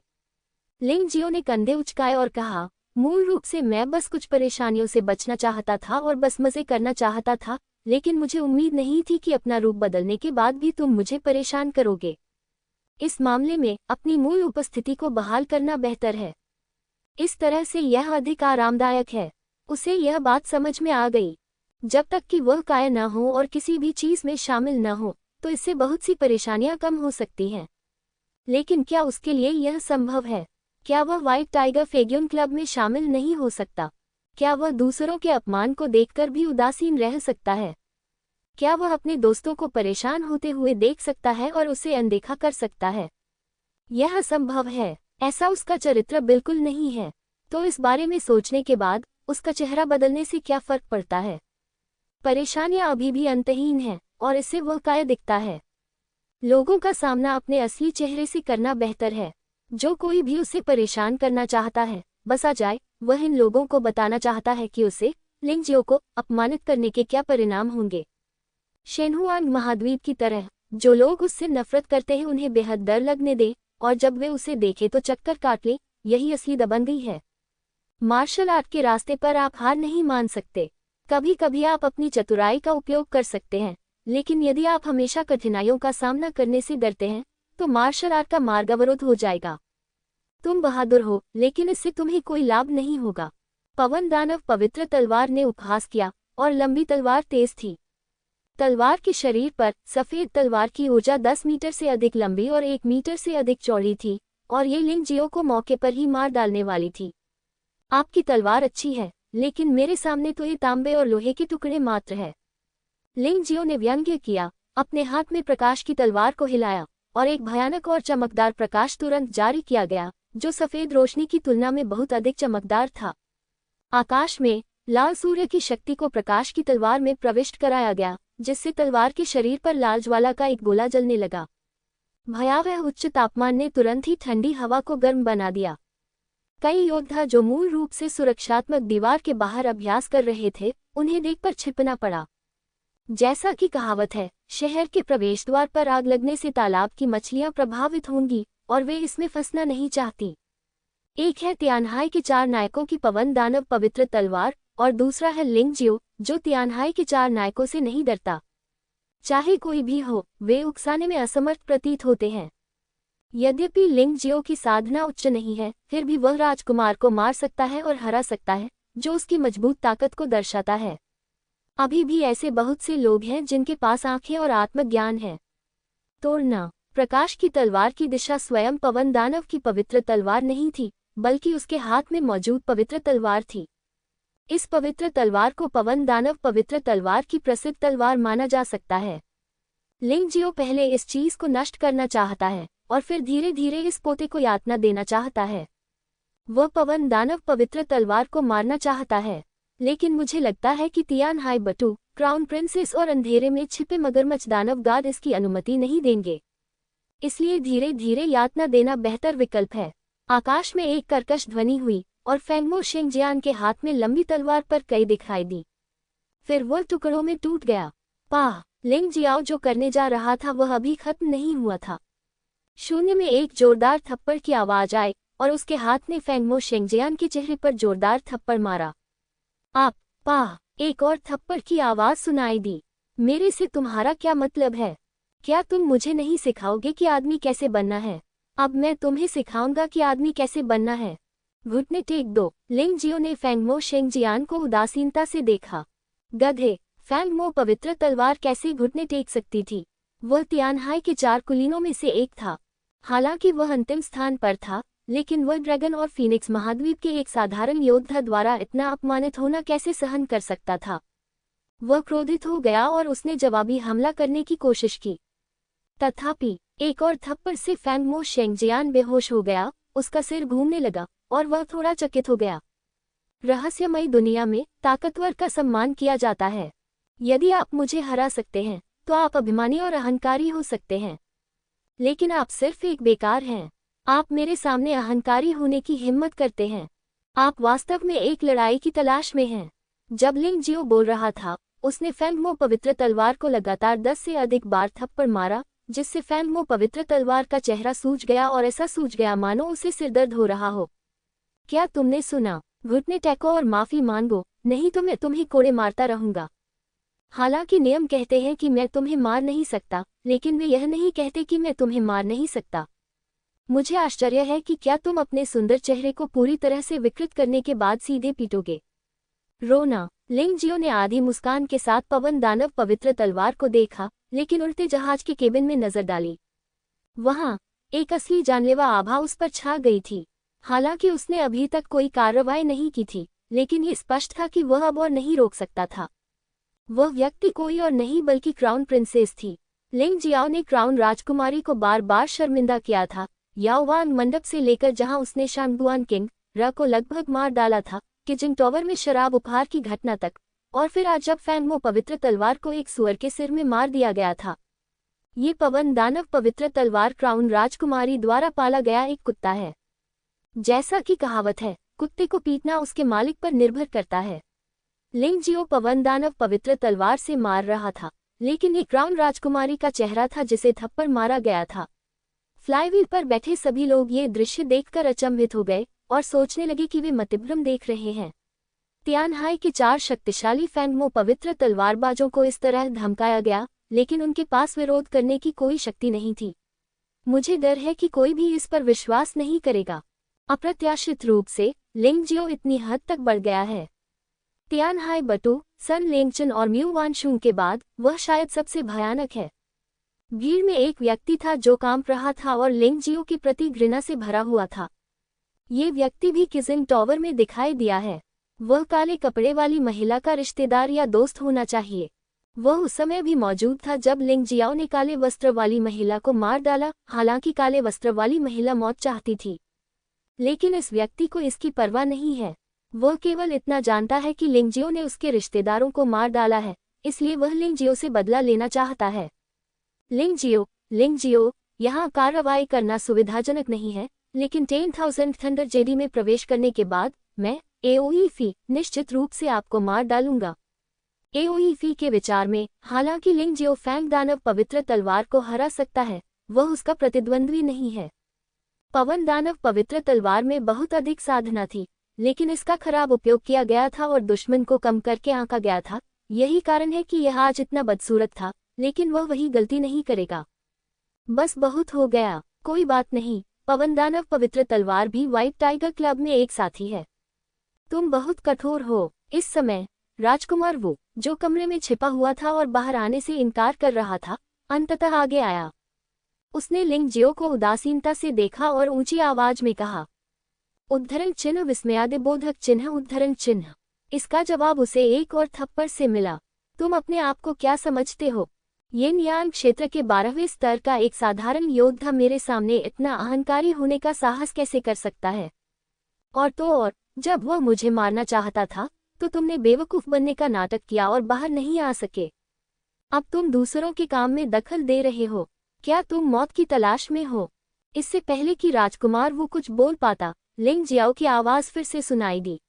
लिंग जियो ने कंधे उचकाए और कहा, मूल रूप से मैं बस कुछ परेशानियों से बचना चाहता था और बस मजे करना चाहता था, लेकिन मुझे उम्मीद नहीं थी कि अपना रूप बदलने के बाद भी तुम मुझे परेशान करोगे। इस मामले में अपनी मूल उपस्थिति को बहाल करना बेहतर है। इस तरह से यह अधिक आरामदायक है। उसे यह बात समझ में आ गई, जब तक कि वह काय न हो और किसी भी चीज में शामिल न हो, तो इससे बहुत सी परेशानियां कम हो सकती हैं। लेकिन क्या उसके लिए यह संभव है? क्या वह व्हाइट टाइगर फेग्यून क्लब में शामिल नहीं हो सकता? क्या वह दूसरों के अपमान को देखकर भी उदासीन रह सकता है? क्या वह अपने दोस्तों को परेशान होते हुए देख सकता है और उसे अनदेखा कर सकता है? यह असंभव है। ऐसा उसका चरित्र बिल्कुल नहीं है। तो इस बारे में सोचने के बाद उसका चेहरा बदलने से क्या फर्क पड़ता है? परेशानियां अभी भी अंतहीन हैं और इससे वह काय दिखता है। लोगों का सामना अपने असली चेहरे से करना बेहतर है। जो कोई भी उसे परेशान करना चाहता है, बस आ जाए। वह इन लोगों को बताना चाहता है कि उसे, लिंग जियो को, अपमानित करने के क्या परिणाम होंगे। शेनहुआंग महाद्वीप की तरह, जो लोग उससे नफरत करते हैं उन्हें बेहद डर लगने दे और जब वे उसे देखें तो चक्कर काट लें। यही असली दबंगई है। मार्शल आर्ट के रास्ते पर आप हार नहीं मान सकते। कभी कभी आप अपनी चतुराई का उपयोग कर सकते हैं, लेकिन यदि आप हमेशा कठिनाइयों का सामना करने से डरते हैं तो मार्शल आर्ट का मार्ग अवरुद्ध हो जाएगा। तुम बहादुर हो, लेकिन इससे तुम्हें कोई लाभ नहीं होगा। पवन दानव पवित्र तलवार ने उपहास किया और लंबी तलवार तेज थी। तलवार के शरीर पर सफेद तलवार की ऊर्जा 10 मीटर से अधिक लंबी और 1 मीटर से अधिक चौड़ी थी और ये लिंग जियो को मौके पर ही मार डालने वाली थी। आपकी तलवार अच्छी है, लेकिन मेरे सामने तो ये तांबे और लोहे के टुकड़े मात्र है। लिंग जियो ने व्यंग्य किया, अपने हाथ में प्रकाश की तलवार को हिलाया और एक भयानक और चमकदार प्रकाश तुरंत जारी किया गया, जो सफेद रोशनी की तुलना में बहुत अधिक चमकदार था। आकाश में लाल सूर्य की शक्ति को प्रकाश की तलवार में प्रविष्ट कराया गया, जिससे तलवार के शरीर पर लाल ज्वाला का एक गोला जलने लगा। भयावह उच्च तापमान ने तुरंत ही ठंडी हवा को गर्म बना दिया। कई योद्धा जो मूल रूप से सुरक्षात्मक दीवार के बाहर अभ्यास कर रहे थे, उन्हें देखकर छिपना पड़ा। जैसा कि कहावत है, शहर के प्रवेश द्वार पर आग लगने से तालाब की मछलियां प्रभावित होंगी और वे इसमें फंसना नहीं चाहती। एक है तियानहाई के 4 नायकों की पवन दानव पवित्र तलवार और दूसरा है लिंग जियो, जो तियानहाई के 4 नायकों से नहीं डरता। चाहे कोई भी हो, वे उकसाने में असमर्थ प्रतीत होते हैं। यद्यपि लिंग जियो की साधना उच्च नहीं है, फिर भी वह राजकुमार को मार सकता है और हरा सकता है, जो उसकी मजबूत ताकत को दर्शाता है। अभी भी ऐसे बहुत से लोग हैं जिनके पास आंखें और आत्मज्ञान है। तोड़ना। प्रकाश की तलवार की दिशा स्वयं पवन दानव की पवित्र तलवार नहीं थी, बल्कि उसके हाथ में मौजूद पवित्र तलवार थी। इस पवित्र तलवार को पवन दानव पवित्र तलवार की प्रसिद्ध तलवार माना जा सकता है। लिंग जियो पहले इस चीज को नष्ट करना चाहता है और फिर धीरे धीरे इस पोते को यातना देना चाहता है। वह पवन दानव पवित्र तलवार को मारना चाहता है, लेकिन मुझे लगता है कि तियानहाई बटू, क्राउन प्रिंसेस और अंधेरे में छिपे मगरमच्छ दानव गार्ड इसकी अनुमति नहीं देंगे। इसलिए धीरे धीरे यातना देना बेहतर विकल्प है। आकाश में एक कर्कश ध्वनि हुई और फेंगमो शिंगजियान के हाथ में लंबी तलवार पर कई दिखाई दी। फिर वह टुकड़ों में टूट गया। पाह! लिंग जियाओ जो करने जा रहा था वह अभी खत्म नहीं हुआ था। शून्य में एक जोरदार थप्पड़ की आवाज आई और उसके हाथ ने फेंगमो शिंगजियान के चेहरे पर जोरदार थप्पड़ मारा। आप! पाह! एक और थप्पड़ की आवाज सुनाई दी। मेरे से तुम्हारा क्या मतलब है? क्या तुम मुझे नहीं सिखाओगे कि आदमी कैसे बनना है? अब मैं तुम्हें सिखाऊंगा कि आदमी कैसे बनना है। घुटने टेक दो। लिंग जियो ने फेंगमो शिंगजियान को उदासीनता से देखा। गधे! फेंगमो पवित्र तलवार कैसे घुटने टेक सकती थी? वह तियानहाई के 4 कुलीनों में से एक था। हालांकि वह अंतिम स्थान पर था, लेकिन वह ड्रैगन और फीनिक्स महाद्वीप के एक साधारण योद्धा द्वारा इतना अपमानित होना कैसे सहन कर सकता था? वह क्रोधित हो गया और उसने जवाबी हमला करने की कोशिश की। तथापि एक और थप्पड़ से फेंगमो शिंगजियान बेहोश हो गया, उसका सिर घूमने लगा और वह थोड़ा चकित हो गया। रहस्यमयी दुनिया में ताकतवर का सम्मान किया जाता है। यदि आप मुझे हरा सकते हैं, तो आप अभिमानी और अहंकारी हो सकते हैं। लेकिन आप सिर्फ एक बेकार हैं। आप मेरे सामने अहंकारी होने की हिम्मत करते हैं। आप वास्तव में एक लड़ाई की तलाश में हैं। जब लिंग जियो बोल रहा था, उसने फेंगमो पवित्र तलवार को लगातार 10 से अधिक बार थप्पड़ मारा, जिससे फेंगमो पवित्र तलवार का चेहरा सूज गया और ऐसा सूज गया मानो उसे सिरदर्द हो रहा हो। क्या तुमने सुना? घुटने टेको और माफी मांगो, नहीं तो मैं तुम्हें कोड़े मारता रहूंगा। हालांकि नियम कहते हैं कि मैं तुम्हें मार नहीं सकता, लेकिन वे यह नहीं कहते कि मैं तुम्हें मार नहीं सकता। मुझे आश्चर्य है कि क्या तुम अपने सुंदर चेहरे को पूरी तरह से विकृत करने के बाद सीधे पीटोगे। रोना। लिंग जियो ने आधी मुस्कान के साथ पवन दानव पवित्र तलवार को देखा, लेकिन उड़ते जहाज के केबिन में नजर डाली। वहां एक असली जानलेवा आभा उस पर छा गई थी। हालांकि उसने अभी तक कोई कार्रवाई नहीं की थी, लेकिन ये स्पष्ट था कि वह अब और नहीं रोक सकता था। वह व्यक्ति कोई और नहीं बल्कि क्राउन प्रिंसेस थी। लिंग जियाओ ने क्राउन राजकुमारी को बार बार शर्मिंदा किया था, याओवांग मंडप से लेकर जहां उसने शांगुआन किंग र को लगभग मार डाला था, किचिंग टॉवर में शराब उपहार की घटना तक, और फिर आज जब फेंगमो पवित्र तलवार को एक सुअर के सिर में मार दिया गया था। ये पवन दानव पवित्र तलवार क्राउन राजकुमारी द्वारा पाला गया एक कुत्ता है। जैसा कि कहावत है, कुत्ते को पीटना उसके मालिक पर निर्भर करता है। लिंग जियो पवन दानव पवित्र तलवार से मार रहा था, लेकिन ये क्राउन राजकुमारी का चेहरा था जिसे थप्पड़ मारा गया था। फ्लाईव्हील पर बैठे सभी लोग ये दृश्य देखकर अचंभित हो गए और सोचने लगे कि वे मतिभ्रम देख रहे हैं। तियानहाई के 4 शक्तिशाली फेंगमो पवित्र तलवारबाजों को इस तरह धमकाया गया, लेकिन उनके पास विरोध करने की कोई शक्ति नहीं थी। मुझे डर है कि कोई भी इस पर विश्वास नहीं करेगा। अप्रत्याशित रूप से लिंग जियो इतनी हद तक बढ़ गया है। तियानहाई बटू, सन लेंगचन और म्यू वानशुंग के बाद वह शायद सबसे भयानक है। भीड़ में एक व्यक्ति था जो कांप रहा था और लिंग जियो के प्रति घृणा से भरा हुआ था। ये व्यक्ति भी किसिंग टॉवर में दिखाई दिया है। वह काले कपड़े वाली महिला का रिश्तेदार या दोस्त होना चाहिए। वह उस समय भी मौजूद था जब लिंग जियाओ ने काले वस्त्र वाली महिला को मार डाला। हालांकि काले वस्त्र वाली महिला मौत चाहती थी, लेकिन इस व्यक्ति को इसकी परवाह नहीं है। वह केवल इतना जानता है कि लिंग जियो ने उसके रिश्तेदारों को मार डाला है, इसलिए वह लिंग जियो से बदला लेना चाहता है। लिंग जियो, यहाँ कार्रवाई करना सुविधाजनक नहीं है, लेकिन 10,000 थंडर जेडी में प्रवेश करने के बाद मैं एओई फी निश्चित रूप से आपको मार डालूंगा। एओई फी के विचार में, हालांकि लिंग जियो फैंग दानव पवित्र तलवार को हरा सकता है, वह उसका प्रतिद्वंद्वी नहीं है। पवन दानव पवित्र तलवार में बहुत अधिक साधना थी, लेकिन इसका खराब उपयोग किया गया था और दुश्मन को कम करके आंका गया था। यही कारण है कि यह आज इतना बदसूरत था, लेकिन वह वही गलती नहीं करेगा। बस बहुत हो गया, कोई बात नहीं। पवन दानव पवित्र तलवार भी व्हाइट टाइगर क्लब में एक साथी है। तुम बहुत कठोर हो। इस समय राजकुमार वो, जो कमरे में छिपा हुआ था और बाहर आने से इनकार कर रहा था, अंततः आगे आया। उसने लिंग जियो को उदासीनता से देखा और ऊंची आवाज में कहा, उद्धरण चिन्ह विस्मयादिबोधक चिन्ह उद्धरण चिन्ह। इसका जवाब उसे एक और थप्पड़ से मिला। तुम अपने आप को क्या समझते हो? येन यांग क्षेत्र के 12वें स्तर का एक साधारण योद्धा मेरे सामने इतना अहंकारी होने का साहस कैसे कर सकता है? और जब वह मुझे मारना चाहता था तो तुमने बेवकूफ बनने का नाटक किया और बाहर नहीं आ सके। अब तुम दूसरों के काम में दखल दे रहे हो। क्या तुम मौत की तलाश में हो? इससे पहले कि राजकुमार वो कुछ बोल पाता, लिंग जियाओ की आवाज फिर से सुनाई दी।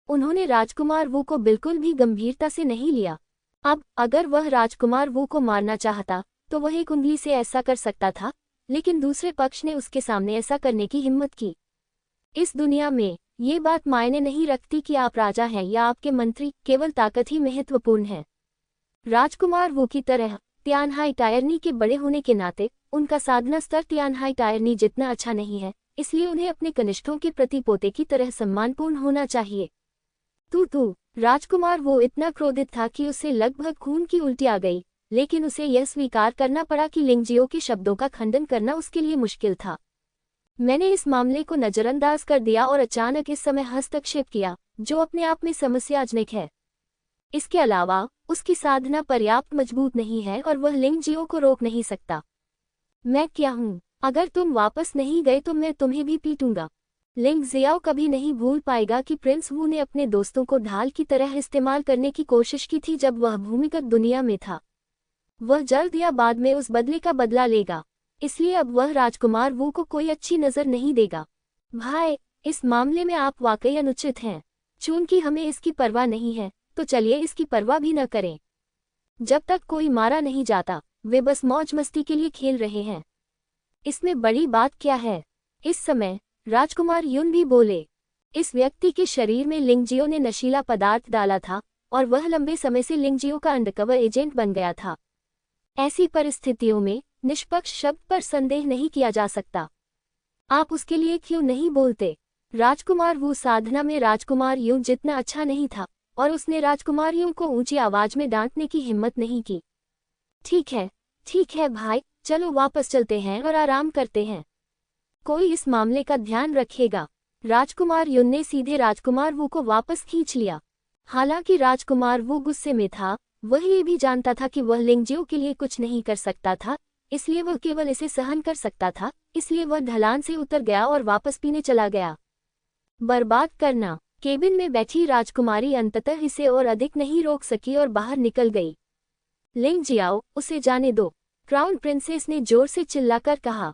उन्होंने राजकुमार वो को बिल्कुल भी गंभीरता से नहीं लिया। अब अगर वह राजकुमार वो को मारना चाहता तो वह एक उंगली से ऐसा कर सकता था, लेकिन दूसरे पक्ष ने उसके सामने ऐसा करने की हिम्मत की। इस दुनिया में ये बात मायने नहीं रखती कि आप राजा हैं या आपके मंत्री, केवल ताकत ही महत्वपूर्ण है। राजकुमार वो की तरह तियानहाई टायरनी के बड़े होने के नाते उनका साधना स्तर तियानहाई टायरनी जितना अच्छा नहीं है, इसलिए उन्हें अपने कनिष्ठों के प्रति पोते की तरह सम्मानपूर्ण होना चाहिए। तू राजकुमार वो इतना क्रोधित था कि उसे लगभग खून की उल्टी आ गई, लेकिन उसे यह स्वीकार करना पड़ा कि लिंग जियो के शब्दों का खंडन करना उसके लिए मुश्किल था। मैंने इस मामले को नजरअंदाज कर दिया और अचानक इस समय हस्तक्षेप किया, जो अपने आप में समस्याजनक है। इसके अलावा उसकी साधना पर्याप्त मजबूत नहीं है और वह लिंग जियो को रोक नहीं सकता। मैं क्या हूँ? अगर तुम वापस नहीं गए तो मैं तुम्हें भी पीटूंगा। लिंग जियाओ कभी नहीं भूल पाएगा कि प्रिंस वू ने अपने दोस्तों को ढाल की तरह इस्तेमाल करने की कोशिश की थी जब वह भूमिगत दुनिया में था। वह जल्द या बाद में उस बदले का बदला लेगा, इसलिए अब वह राजकुमार वू को कोई अच्छी नजर नहीं देगा। भाई, इस मामले में आप वाकई अनुचित हैं। चूंकि हमें इसकी परवाह नहीं है, तो चलिए इसकी परवाह भी न करें। जब तक कोई मारा नहीं जाता, वे बस मौज मस्ती के लिए खेल रहे हैं। इसमें बड़ी बात क्या है? इस समय राजकुमार युन भी बोले। इस व्यक्ति के शरीर में लिंग जियो ने नशीला पदार्थ डाला था और वह लंबे समय से लिंग जियो का अंडरकवर एजेंट बन गया था। ऐसी परिस्थितियों में निष्पक्ष शब्द पर संदेह नहीं किया जा सकता। आप उसके लिए क्यों नहीं बोलते? राजकुमार वो साधना में राजकुमार युन जितना अच्छा नहीं था और उसने राजकुमार युन को ऊंची आवाज में डांटने की हिम्मत नहीं की। ठीक है भाई, चलो वापस चलते हैं और आराम करते हैं। कोई इस मामले का ध्यान रखेगा। राजकुमार युन ने सीधे राजकुमार वू को वापस खींच लिया। हालांकि राजकुमार वू गुस्से में था, वह ये भी जानता था कि वह लिंग जियो के लिए कुछ नहीं कर सकता था, इसलिए वह केवल इसे सहन कर सकता था। इसलिए वह ढलान से उतर गया और वापस पीने चला गया। बर्बाद करना। केबिन में बैठी राजकुमारी अंततः इसे और अधिक नहीं रोक सकी और बाहर निकल गई। लिंग जियाओ, उसे जाने दो, क्राउन प्रिंसेस ने जोर से चिल्लाकर कहा।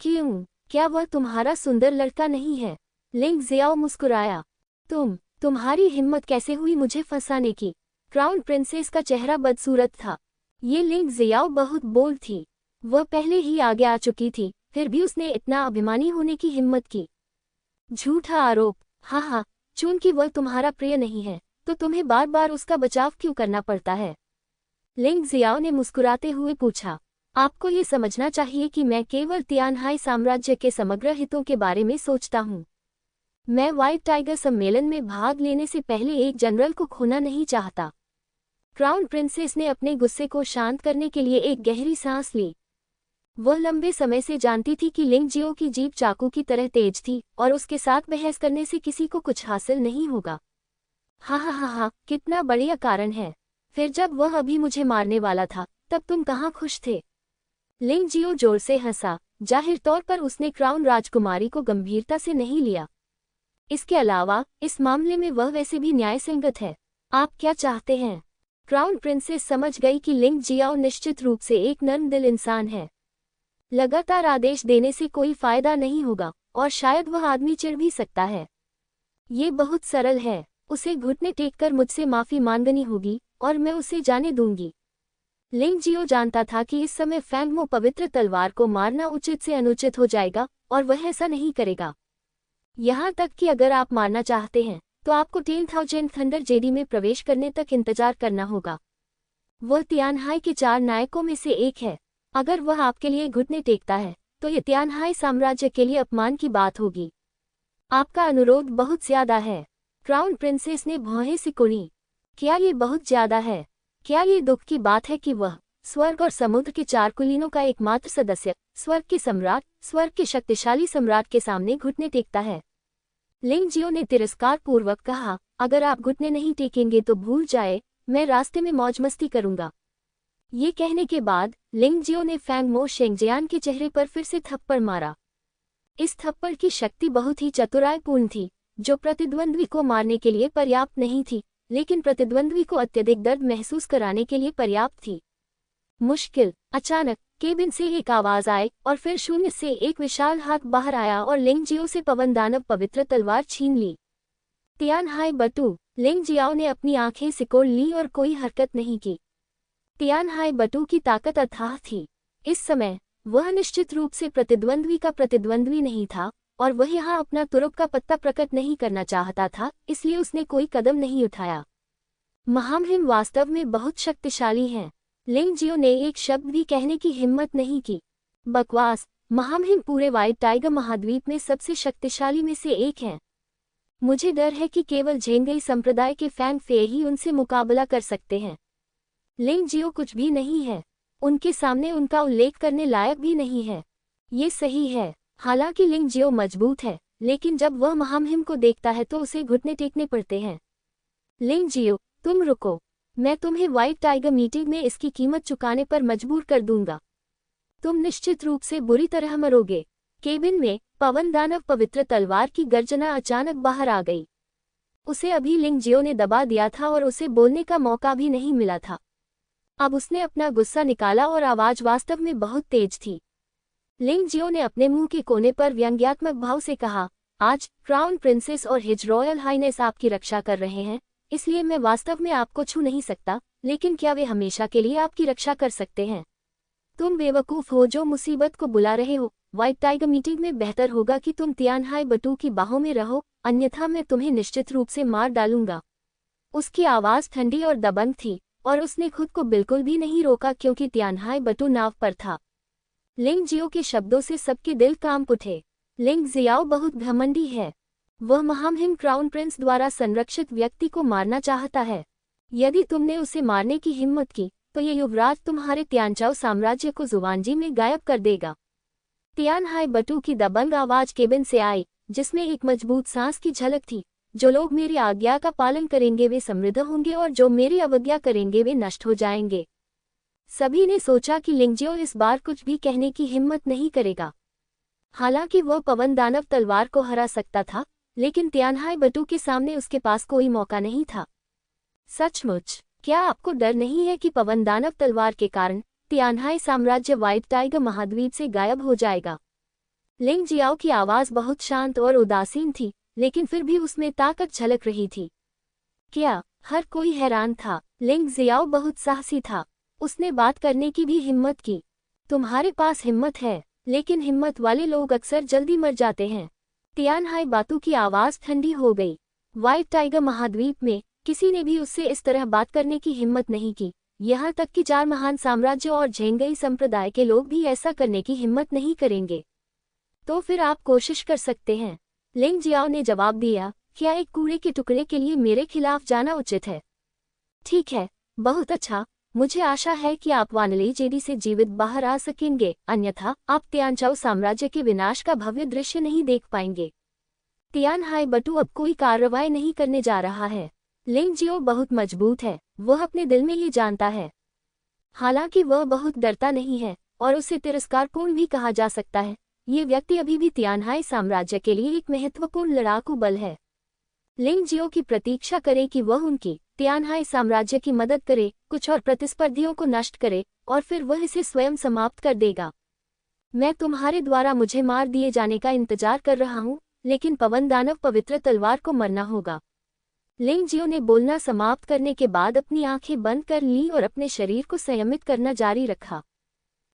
क्यों? क्या वह तुम्हारा सुंदर लड़का नहीं है? लिंग जियाओ मुस्कुराया। तुम्हारी हिम्मत कैसे हुई मुझे फंसाने की? क्राउन प्रिंसेस का चेहरा बदसूरत था। ये लिंग जियाओ बहुत बोल्ड थी। वह पहले ही आगे आ चुकी थी, फिर भी उसने इतना अभिमानी होने की हिम्मत की। झूठा आरोप। हाँ, चूंकि वह तुम्हारा प्रिय नहीं है, तो तुम्हें बार बार उसका बचाव क्यों करना पड़ता है? लिंग जियाओ ने मुस्कुराते हुए पूछा। आपको ये समझना चाहिए कि मैं केवल तियानहाई साम्राज्य के समग्र हितों के बारे में सोचता हूँ। मैं व्हाइट टाइगर सम्मेलन में भाग लेने से पहले एक जनरल को खोना नहीं चाहता। क्राउन प्रिंसेस ने अपने गुस्से को शांत करने के लिए एक गहरी सांस ली। वह लंबे समय से जानती थी कि लिंग जियो की जीभ चाकू की तरह तेज थी और उसके साथ बहस करने से किसी को कुछ हासिल नहीं होगा। हा, कितना बढ़िया कारण है। फिर जब वह अभी मुझे मारने वाला था तब तुम कहाँ खुश थे? लिंग जियो जोर से हंसा। जाहिर तौर पर उसने क्राउन राजकुमारी को गंभीरता से नहीं लिया। इसके अलावा इस मामले में वह वैसे भी न्यायसंगत है। आप क्या चाहते हैं? क्राउन प्रिंसेस समझ गई कि लिंग जियाओ निश्चित रूप से एक नर्म दिल इंसान है। लगातार आदेश देने से कोई फायदा नहीं होगा और शायद वह आदमी चिढ़ भी सकता है। ये बहुत सरल है। उसे घुटने टेककर मुझसे माफी मांगनी होगी और मैं उसे जाने दूंगी। लिंग जियो जानता था कि इस समय फैंग मो पवित्र तलवार को मारना उचित से अनुचित हो जाएगा और वह ऐसा नहीं करेगा। यहाँ तक कि अगर आप मारना चाहते हैं तो आपको 10,000 थंडर जेडी में प्रवेश करने तक इंतजार करना होगा। वह तियानहाई के 4 नायकों में से एक है। अगर वह आपके लिए घुटने टेकता है तो ये तियानहाई साम्राज्य के लिए अपमान की बात होगी। आपका अनुरोध बहुत ज्यादा है। क्राउन प्रिंसेस ने भौहें सिकुड़ी। क्या ये बहुत ज्यादा है? क्या ये दुख की बात है कि वह स्वर्ग और समुद्र के 4 कुलीनों का एकमात्र सदस्य, स्वर्ग के सम्राट, स्वर्ग के शक्तिशाली सम्राट के सामने घुटने टेकता है? लिंग जियो ने तिरस्कार पूर्वक कहा, अगर आप घुटने नहीं टेकेंगे तो भूल जाए, मैं रास्ते में मौज मस्ती करूंगा। ये कहने के बाद लिंग जियो ने फैंग मो शेंगजियान के चेहरे पर फिर से थप्पड़ मारा। इस थप्पड़ की शक्ति बहुत ही चतुराईपूर्ण थी, जो प्रतिद्वंद्वी को मारने के लिए पर्याप्त नहीं थी, लेकिन प्रतिद्वंद्वी को अत्यधिक दर्द महसूस कराने के लिए पर्याप्त थी। मुश्किल। अचानक केबिन से एक आवाज आई और फिर शून्य से एक विशाल हाथ बाहर आया और लिंग जियो से पवन दानव पवित्र तलवार छीन ली। तियानहाई बटू। लिंग जियाओ ने अपनी आंखें सिकोड़ ली और कोई हरकत नहीं की। तियानहाई बटू की ताकत अथाह थी। इस समय वह निश्चित रूप से प्रतिद्वंद्वी का प्रतिद्वंद्वी नहीं था और वह यहाँ अपना तुरुप का पत्ता प्रकट नहीं करना चाहता था, इसलिए उसने कोई कदम नहीं उठाया। महामहिम वास्तव में बहुत शक्तिशाली हैं। लिंग जियो ने एक शब्द भी कहने की हिम्मत नहीं की। बकवास। महामहिम पूरे व्हाइट टाइगर महाद्वीप में सबसे शक्तिशाली में से एक हैं। मुझे डर है कि केवल झेंगई संप्रदाय के फैंग फे ही उनसे मुकाबला कर सकते हैं। लिंग जियो कुछ भी नहीं है। उनके सामने उनका उल्लेख करने लायक भी नहीं है। ये सही है। हालांकि लिंग जियो मजबूत है, लेकिन जब वह महामहिम को देखता है तो उसे घुटने टेकने पड़ते हैं। लिंग जियो, तुम रुको। मैं तुम्हें व्हाइट टाइगर मीटिंग में इसकी कीमत चुकाने पर मजबूर कर दूंगा। तुम निश्चित रूप से बुरी तरह मरोगे। केबिन में पवन दानव पवित्र तलवार की गर्जना अचानक बाहर आ गई। उसे अभी लिंग जियो ने दबा दिया था और उसे बोलने का मौका भी नहीं मिला था। अब उसने अपना गुस्सा निकाला और आवाज वास्तव में बहुत तेज थी। लिंग जियो ने अपने मुंह के कोने पर व्यंग्यात्मक भाव से कहा, आज क्राउन प्रिंसेस और हिज रॉयल हाइनेस आपकी रक्षा कर रहे हैं, इसलिए मैं वास्तव में आपको छू नहीं सकता, लेकिन क्या वे हमेशा के लिए आपकी रक्षा कर सकते हैं? तुम बेवकूफ हो जो मुसीबत को बुला रहे हो। व्हाइट टाइगर मीटिंग में बेहतर होगा कि तुम तियानहाई बटू की बाहों में रहो, अन्यथा मैं तुम्हें निश्चित रूप से मार डालूंगा। उसकी आवाज ठंडी और दबंग थी और उसने खुद को बिल्कुल भी नहीं रोका क्योंकि तियानहाई बटू नाव पर था। लिंग जियो के शब्दों से सबके दिल कांप उठे। लिंग जियाओ बहुत घमंडी है। वह महामहिम क्राउन प्रिंस द्वारा संरक्षित व्यक्ति को मारना चाहता है। यदि तुमने उसे मारने की हिम्मत की तो ये युवराज तुम्हारे तियानचाओ साम्राज्य को जुवानजी में गायब कर देगा। तियानहाई बटू की दबंग आवाज केबिन से आई, जिसमें एक मजबूत सांस की झलक थी। जो लोग मेरी आज्ञा का पालन करेंगे वे समृद्ध होंगे और जो मेरी अवज्ञा करेंगे वे नष्ट हो जाएंगे। सभी ने सोचा कि लिंग जियो इस बार कुछ भी कहने की हिम्मत नहीं करेगा। हालांकि वह पवन दानव तलवार को हरा सकता था, लेकिन तियानहाई बटू के सामने उसके पास कोई मौका नहीं था। सचमुच, क्या आपको डर नहीं है कि पवन दानव तलवार के कारण तियानहाई साम्राज्य व्हाइट टाइगर महाद्वीप से गायब हो जाएगा? लिंग जियाओ की आवाज बहुत शांत और उदासीन थी, लेकिन फिर भी उसमें ताकत झलक रही थी। क्या? हर कोई हैरान था। लिंग जियाओ बहुत साहसी था। उसने बात करने की भी हिम्मत की। तुम्हारे पास हिम्मत है, लेकिन हिम्मत वाले लोग अक्सर जल्दी मर जाते हैं। तियानहाई बातू की आवाज ठंडी हो गई। व्हाइट टाइगर महाद्वीप में किसी ने भी उससे इस तरह बात करने की हिम्मत नहीं की। यहाँ तक कि 4 महान साम्राज्यों और झेंगई संप्रदाय के लोग भी ऐसा करने की हिम्मत नहीं करेंगे। तो फिर आप कोशिश कर सकते हैं। लिंग जियाओ ने जवाब दिया, क्या एक कूड़े के टुकड़े के लिए मेरे खिलाफ जाना उचित है? ठीक है, बहुत अच्छा। मुझे आशा है कि आप वानली जेडी से जीवित बाहर आ सकेंगे, अन्यथा आप तियानचाओ साम्राज्य के विनाश का भव्य दृश्य नहीं देख पाएंगे। तियान हाई बटू अब कोई कार्रवाई नहीं करने जा रहा है। लिंग जियो बहुत मजबूत है, वह अपने दिल में ये जानता है। हालांकि वह बहुत डरता नहीं है और उसे तिरस्कारपूर्ण भी कहा जा सकता है। ये व्यक्ति अभी भी तियानहाई साम्राज्य के लिए एक महत्वपूर्ण लड़ाकू बल है। लिंग जियो की प्रतीक्षा करे कि वह उनकी तियानहाई साम्राज्य की मदद करे, कुछ और प्रतिस्पर्धियों को नष्ट करे और फिर वह इसे स्वयं समाप्त कर देगा। मैं तुम्हारे द्वारा मुझे मार दिए जाने का इंतजार कर रहा हूँ, लेकिन पवन दानव पवित्र तलवार को मरना होगा। लिंग जियो ने बोलना समाप्त करने के बाद अपनी आंखें बंद कर ली और अपने शरीर को संयमित करना जारी रखा।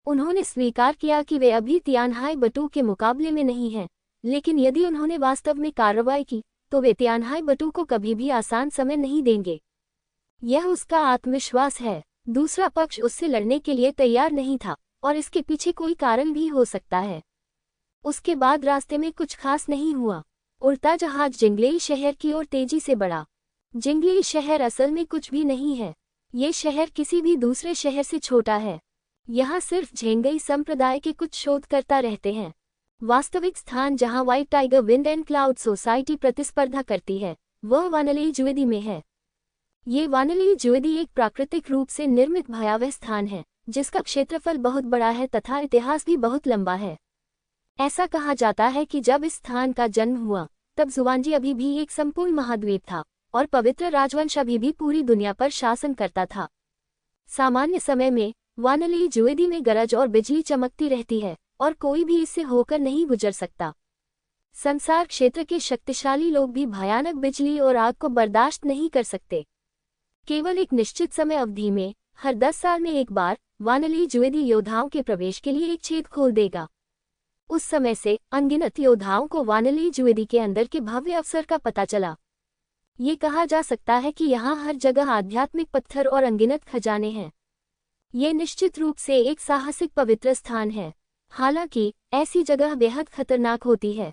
उन्होंने स्वीकार किया कि वे अभी तियानहाई बटू के मुकाबले में नहीं हैं, लेकिन यदि उन्होंने वास्तव में कार्रवाई की तो वे तियानहाई बटू को कभी भी आसान समय नहीं देंगे। यह उसका आत्मविश्वास है। दूसरा पक्ष उससे लड़ने के लिए तैयार नहीं था और इसके पीछे कोई कारण भी हो सकता है। उसके बाद रास्ते में कुछ खास नहीं हुआ। उड़ता जहाज जिंगलेई शहर की ओर तेजी से बढ़ा। जिंगलेई शहर असल में कुछ भी नहीं है। ये शहर किसी भी दूसरे शहर से छोटा है। यहाँ सिर्फ झेंगई संप्रदाय के कुछ शोधकर्ता रहते हैं। वास्तविक स्थान जहाँ white tiger wind and cloud society प्रतिस्पर्धा करती है वह वानली जुएदी में है। ये वानली जुएदी एक प्राकृतिक रूप से निर्मित भयावह स्थान है जिसका क्षेत्रफल बहुत बड़ा है तथा इतिहास भी बहुत लंबा है। ऐसा कहा जाता है कि जब इस स्थान का जन्म हुआ तब जुवानजी अभी भी एक संपूर्ण महाद्वीप था और पवित्र राजवंश अभी भी पूरी दुनिया पर शासन करता था। सामान्य समय में वानली जुएदी में गरज और बिजली चमकती रहती है और कोई भी इससे होकर नहीं गुजर सकता। संसार क्षेत्र के शक्तिशाली लोग भी भयानक बिजली और आग को बर्दाश्त नहीं कर सकते। केवल एक निश्चित समय अवधि में हर 10 साल में एक बार वानली जुएदी योद्धाओं के प्रवेश के लिए एक छेद खोल देगा। उस समय से अनगिनत योद्धाओं को वानली जुएदी के अंदर के भव्य अवसर का पता चला। ये कहा जा सकता है कि यहाँ हर जगह आध्यात्मिक पत्थर और अनगिनत खजाने हैं। ये निश्चित रूप से एक साहसिक पवित्र स्थान है। हालांकि ऐसी जगह बेहद खतरनाक होती है।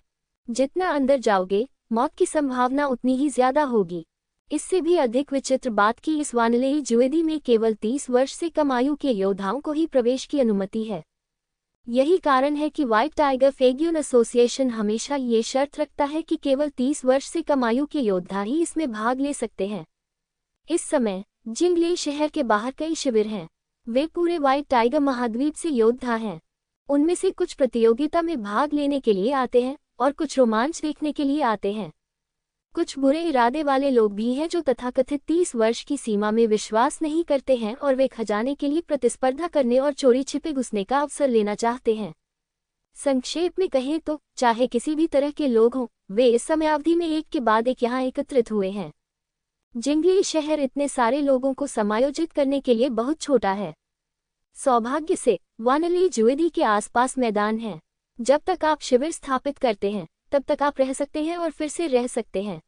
जितना अंदर जाओगे मौत की संभावना उतनी ही ज्यादा होगी। इससे भी अधिक विचित्र बात कि इस वानली जुएदी में केवल 30 वर्ष से कम आयु के योद्धाओं को ही प्रवेश की अनुमति है। यही कारण है कि व्हाइट टाइगर फेग्यून एसोसिएशन हमेशा ये शर्त रखता है कि केवल 30 वर्ष से कम आयु के योद्धा ही इसमें भाग ले सकते हैं। इस समय जिंगलेई शहर के बाहर कई शिविर हैं। वे पूरे व्हाइट टाइगर महाद्वीप से योद्धा हैं। उनमें से कुछ प्रतियोगिता में भाग लेने के लिए आते हैं और कुछ रोमांच देखने के लिए आते हैं। कुछ बुरे इरादे वाले लोग भी हैं जो तथाकथित 30 वर्ष की सीमा में विश्वास नहीं करते हैं और वे खजाने के लिए प्रतिस्पर्धा करने और चोरी छिपे घुसने का अवसर लेना चाहते हैं। संक्षेप में कहें तो चाहे किसी भी तरह के लोग हों, वे इस समयावधि में एक के बाद एक यहाँ एकत्रित हुए हैं। जिंगलेई शहर इतने सारे लोगों को समायोजित करने के लिए बहुत छोटा है। सौभाग्य से वानली जुएदी के आसपास मैदान है। जब तक आप शिविर स्थापित करते हैं तब तक आप रह सकते हैं और फिर से रह सकते हैं।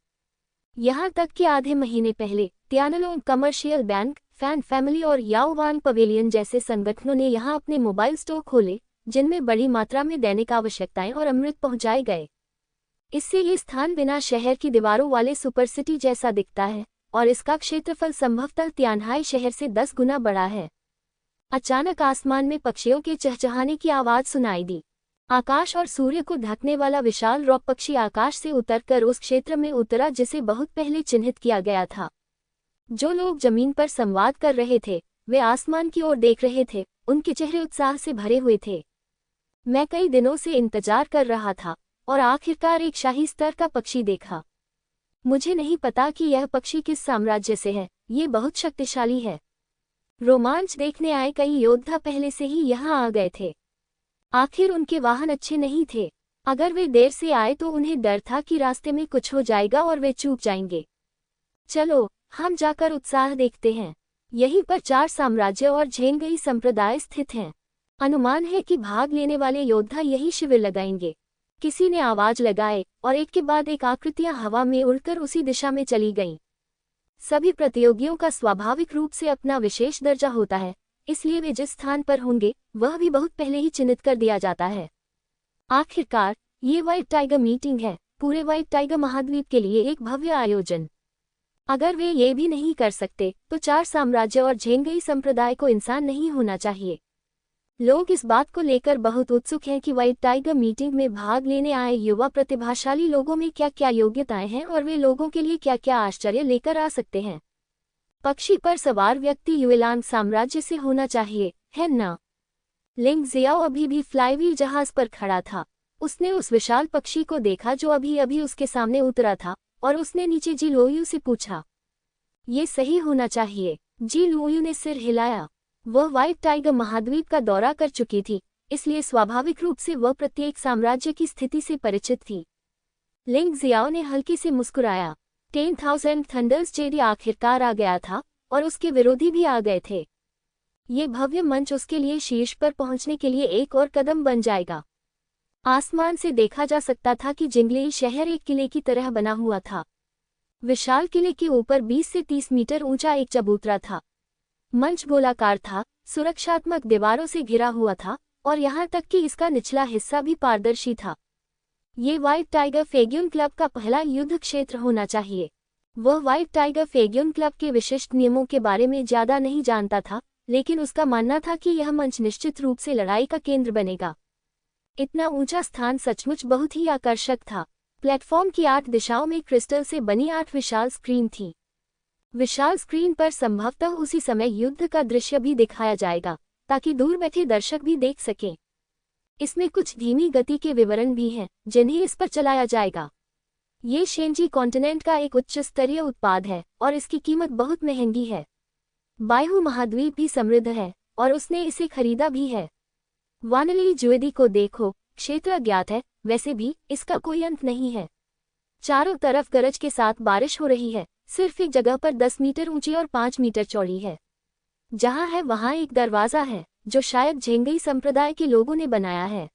यहाँ तक कि आधे महीने पहले Tianlong commercial bank, fan family और याओवांग पवेलियन जैसे संगठनों ने यहाँ अपने मोबाइल स्टोर खोले जिनमें बड़ी मात्रा में दैनिक आवश्यकताएं और अमृत पहुंचाए गए। इससे ये स्थान बिना शहर की दीवारों वाले सुपर सिटी जैसा दिखता है और इसका क्षेत्रफल संभवतः तियानहाई शहर से 10 गुना बड़ा है। अचानक आसमान में पक्षियों के चहचहाने की आवाज सुनाई दी। आकाश और सूर्य को ढकने वाला विशाल रॉक पक्षी आकाश से उतरकर उस क्षेत्र में उतरा जिसे बहुत पहले चिन्हित किया गया था। जो लोग जमीन पर संवाद कर रहे थे वे आसमान की ओर देख रहे थे। उनके चेहरे उत्साह से भरे हुए थे। मैं कई दिनों से इंतजार कर रहा था और आखिरकार एक शाही स्तर का पक्षी देखा। मुझे नहीं पता कि यह पक्षी किस साम्राज्य से है। ये बहुत शक्तिशाली है। रोमांच देखने आए कई योद्धा पहले से ही यहाँ आ गए थे। आखिर उनके वाहन अच्छे नहीं थे। अगर वे देर से आए तो उन्हें डर था कि रास्ते में कुछ हो जाएगा और वे चूक जाएंगे। चलो हम जाकर उत्साह देखते हैं। यहीं पर 4 साम्राज्य और झेंगई संप्रदाय स्थित हैं। अनुमान है कि भाग लेने वाले योद्धा यही शिविर लगाएंगे। किसी ने आवाज लगाए और एक के बाद एक आकृतियां हवा में उड़कर उसी दिशा में चली गईं। सभी प्रतियोगियों का स्वाभाविक रूप से अपना विशेष दर्जा होता है, इसलिए वे जिस स्थान पर होंगे वह भी बहुत पहले ही चिन्हित कर दिया जाता है। आखिरकार ये व्हाइट टाइगर मीटिंग है, पूरे व्हाइट टाइगर महाद्वीप के लिए एक भव्य आयोजन। अगर वे ये भी नहीं कर सकते तो 4 साम्राज्य और झेंगई संप्रदाय को इंसान नहीं होना चाहिए। लोग इस बात को लेकर बहुत उत्सुक हैं कि व्हाइट टाइगर मीटिंग में भाग लेने आए युवा प्रतिभाशाली लोगों में क्या क्या योग्यताएं हैं और वे लोगों के लिए क्या क्या आश्चर्य लेकर आ सकते हैं। पक्षी पर सवार व्यक्ति युएलांग साम्राज्य से होना चाहिए, है ना? लिंग जियाओ अभी भी फ्लाईवील जहाज पर खड़ा था। उसने उस विशाल पक्षी को देखा जो अभी अभी उसके सामने उतरा था, और उसने नीचे जी लोयू से पूछा, ये सही होना चाहिए? जी लोयू ने सिर हिलाया। वह व्हाइट टाइगर महाद्वीप का दौरा कर चुकी थी, इसलिए स्वाभाविक रूप से वह प्रत्येक साम्राज्य की स्थिति से परिचित थी। लिंग जियाओ ने हल्के से मुस्कुराया। 10,000 थंडर्स जेडी आखिरकार आ गया था, और उसके विरोधी भी आ गए थे। ये भव्य मंच उसके लिए शीर्ष पर पहुंचने के लिए एक और कदम बन जाएगा। आसमान से देखा जा सकता था कि जिंगलेई शहर एक किले की तरह बना हुआ था। विशाल किले के ऊपर 20 से 30 मीटर ऊंचा एक चबूतरा था। मंच गोलाकार था, सुरक्षात्मक दीवारों से घिरा हुआ था, और यहाँ तक कि इसका निचला हिस्सा भी पारदर्शी था। ये व्हाइट टाइगर फेग्यून क्लब का पहला युद्ध क्षेत्र होना चाहिए। वह व्हाइट टाइगर फेग्यून क्लब के विशिष्ट नियमों के बारे में ज्यादा नहीं जानता था, लेकिन उसका मानना था कि यह मंच निश्चित रूप से लड़ाई का केंद्र बनेगा। इतना ऊंचा स्थान सचमुच बहुत ही आकर्षक था। प्लेटफॉर्म की 8 दिशाओं में क्रिस्टल से बनी 8 विशाल स्क्रीन थी। विशाल स्क्रीन पर संभवतः उसी समय युद्ध का दृश्य भी दिखाया जाएगा, ताकि दूर बैठे दर्शक भी देख सकें। इसमें कुछ धीमी गति के विवरण भी हैं, जिन्हें इस पर चलाया जाएगा। ये शेंजी कॉन्टिनेंट का एक उच्च स्तरीय उत्पाद है, और इसकी कीमत बहुत महंगी है। बायहू महाद्वीप भी समृद्ध है, और उसने इसे खरीदा भी है। वानली जुएदी को देखो, क्षेत्र अज्ञात है, वैसे भी इसका कोई अंत नहीं है। चारों तरफ गरज के साथ बारिश हो रही है। सिर्फ एक जगह पर 10 मीटर ऊंची और 5 मीटर चौड़ी है। जहां है वहां एक दरवाजा है, जो शायद झेंगई संप्रदाय के लोगों ने बनाया है।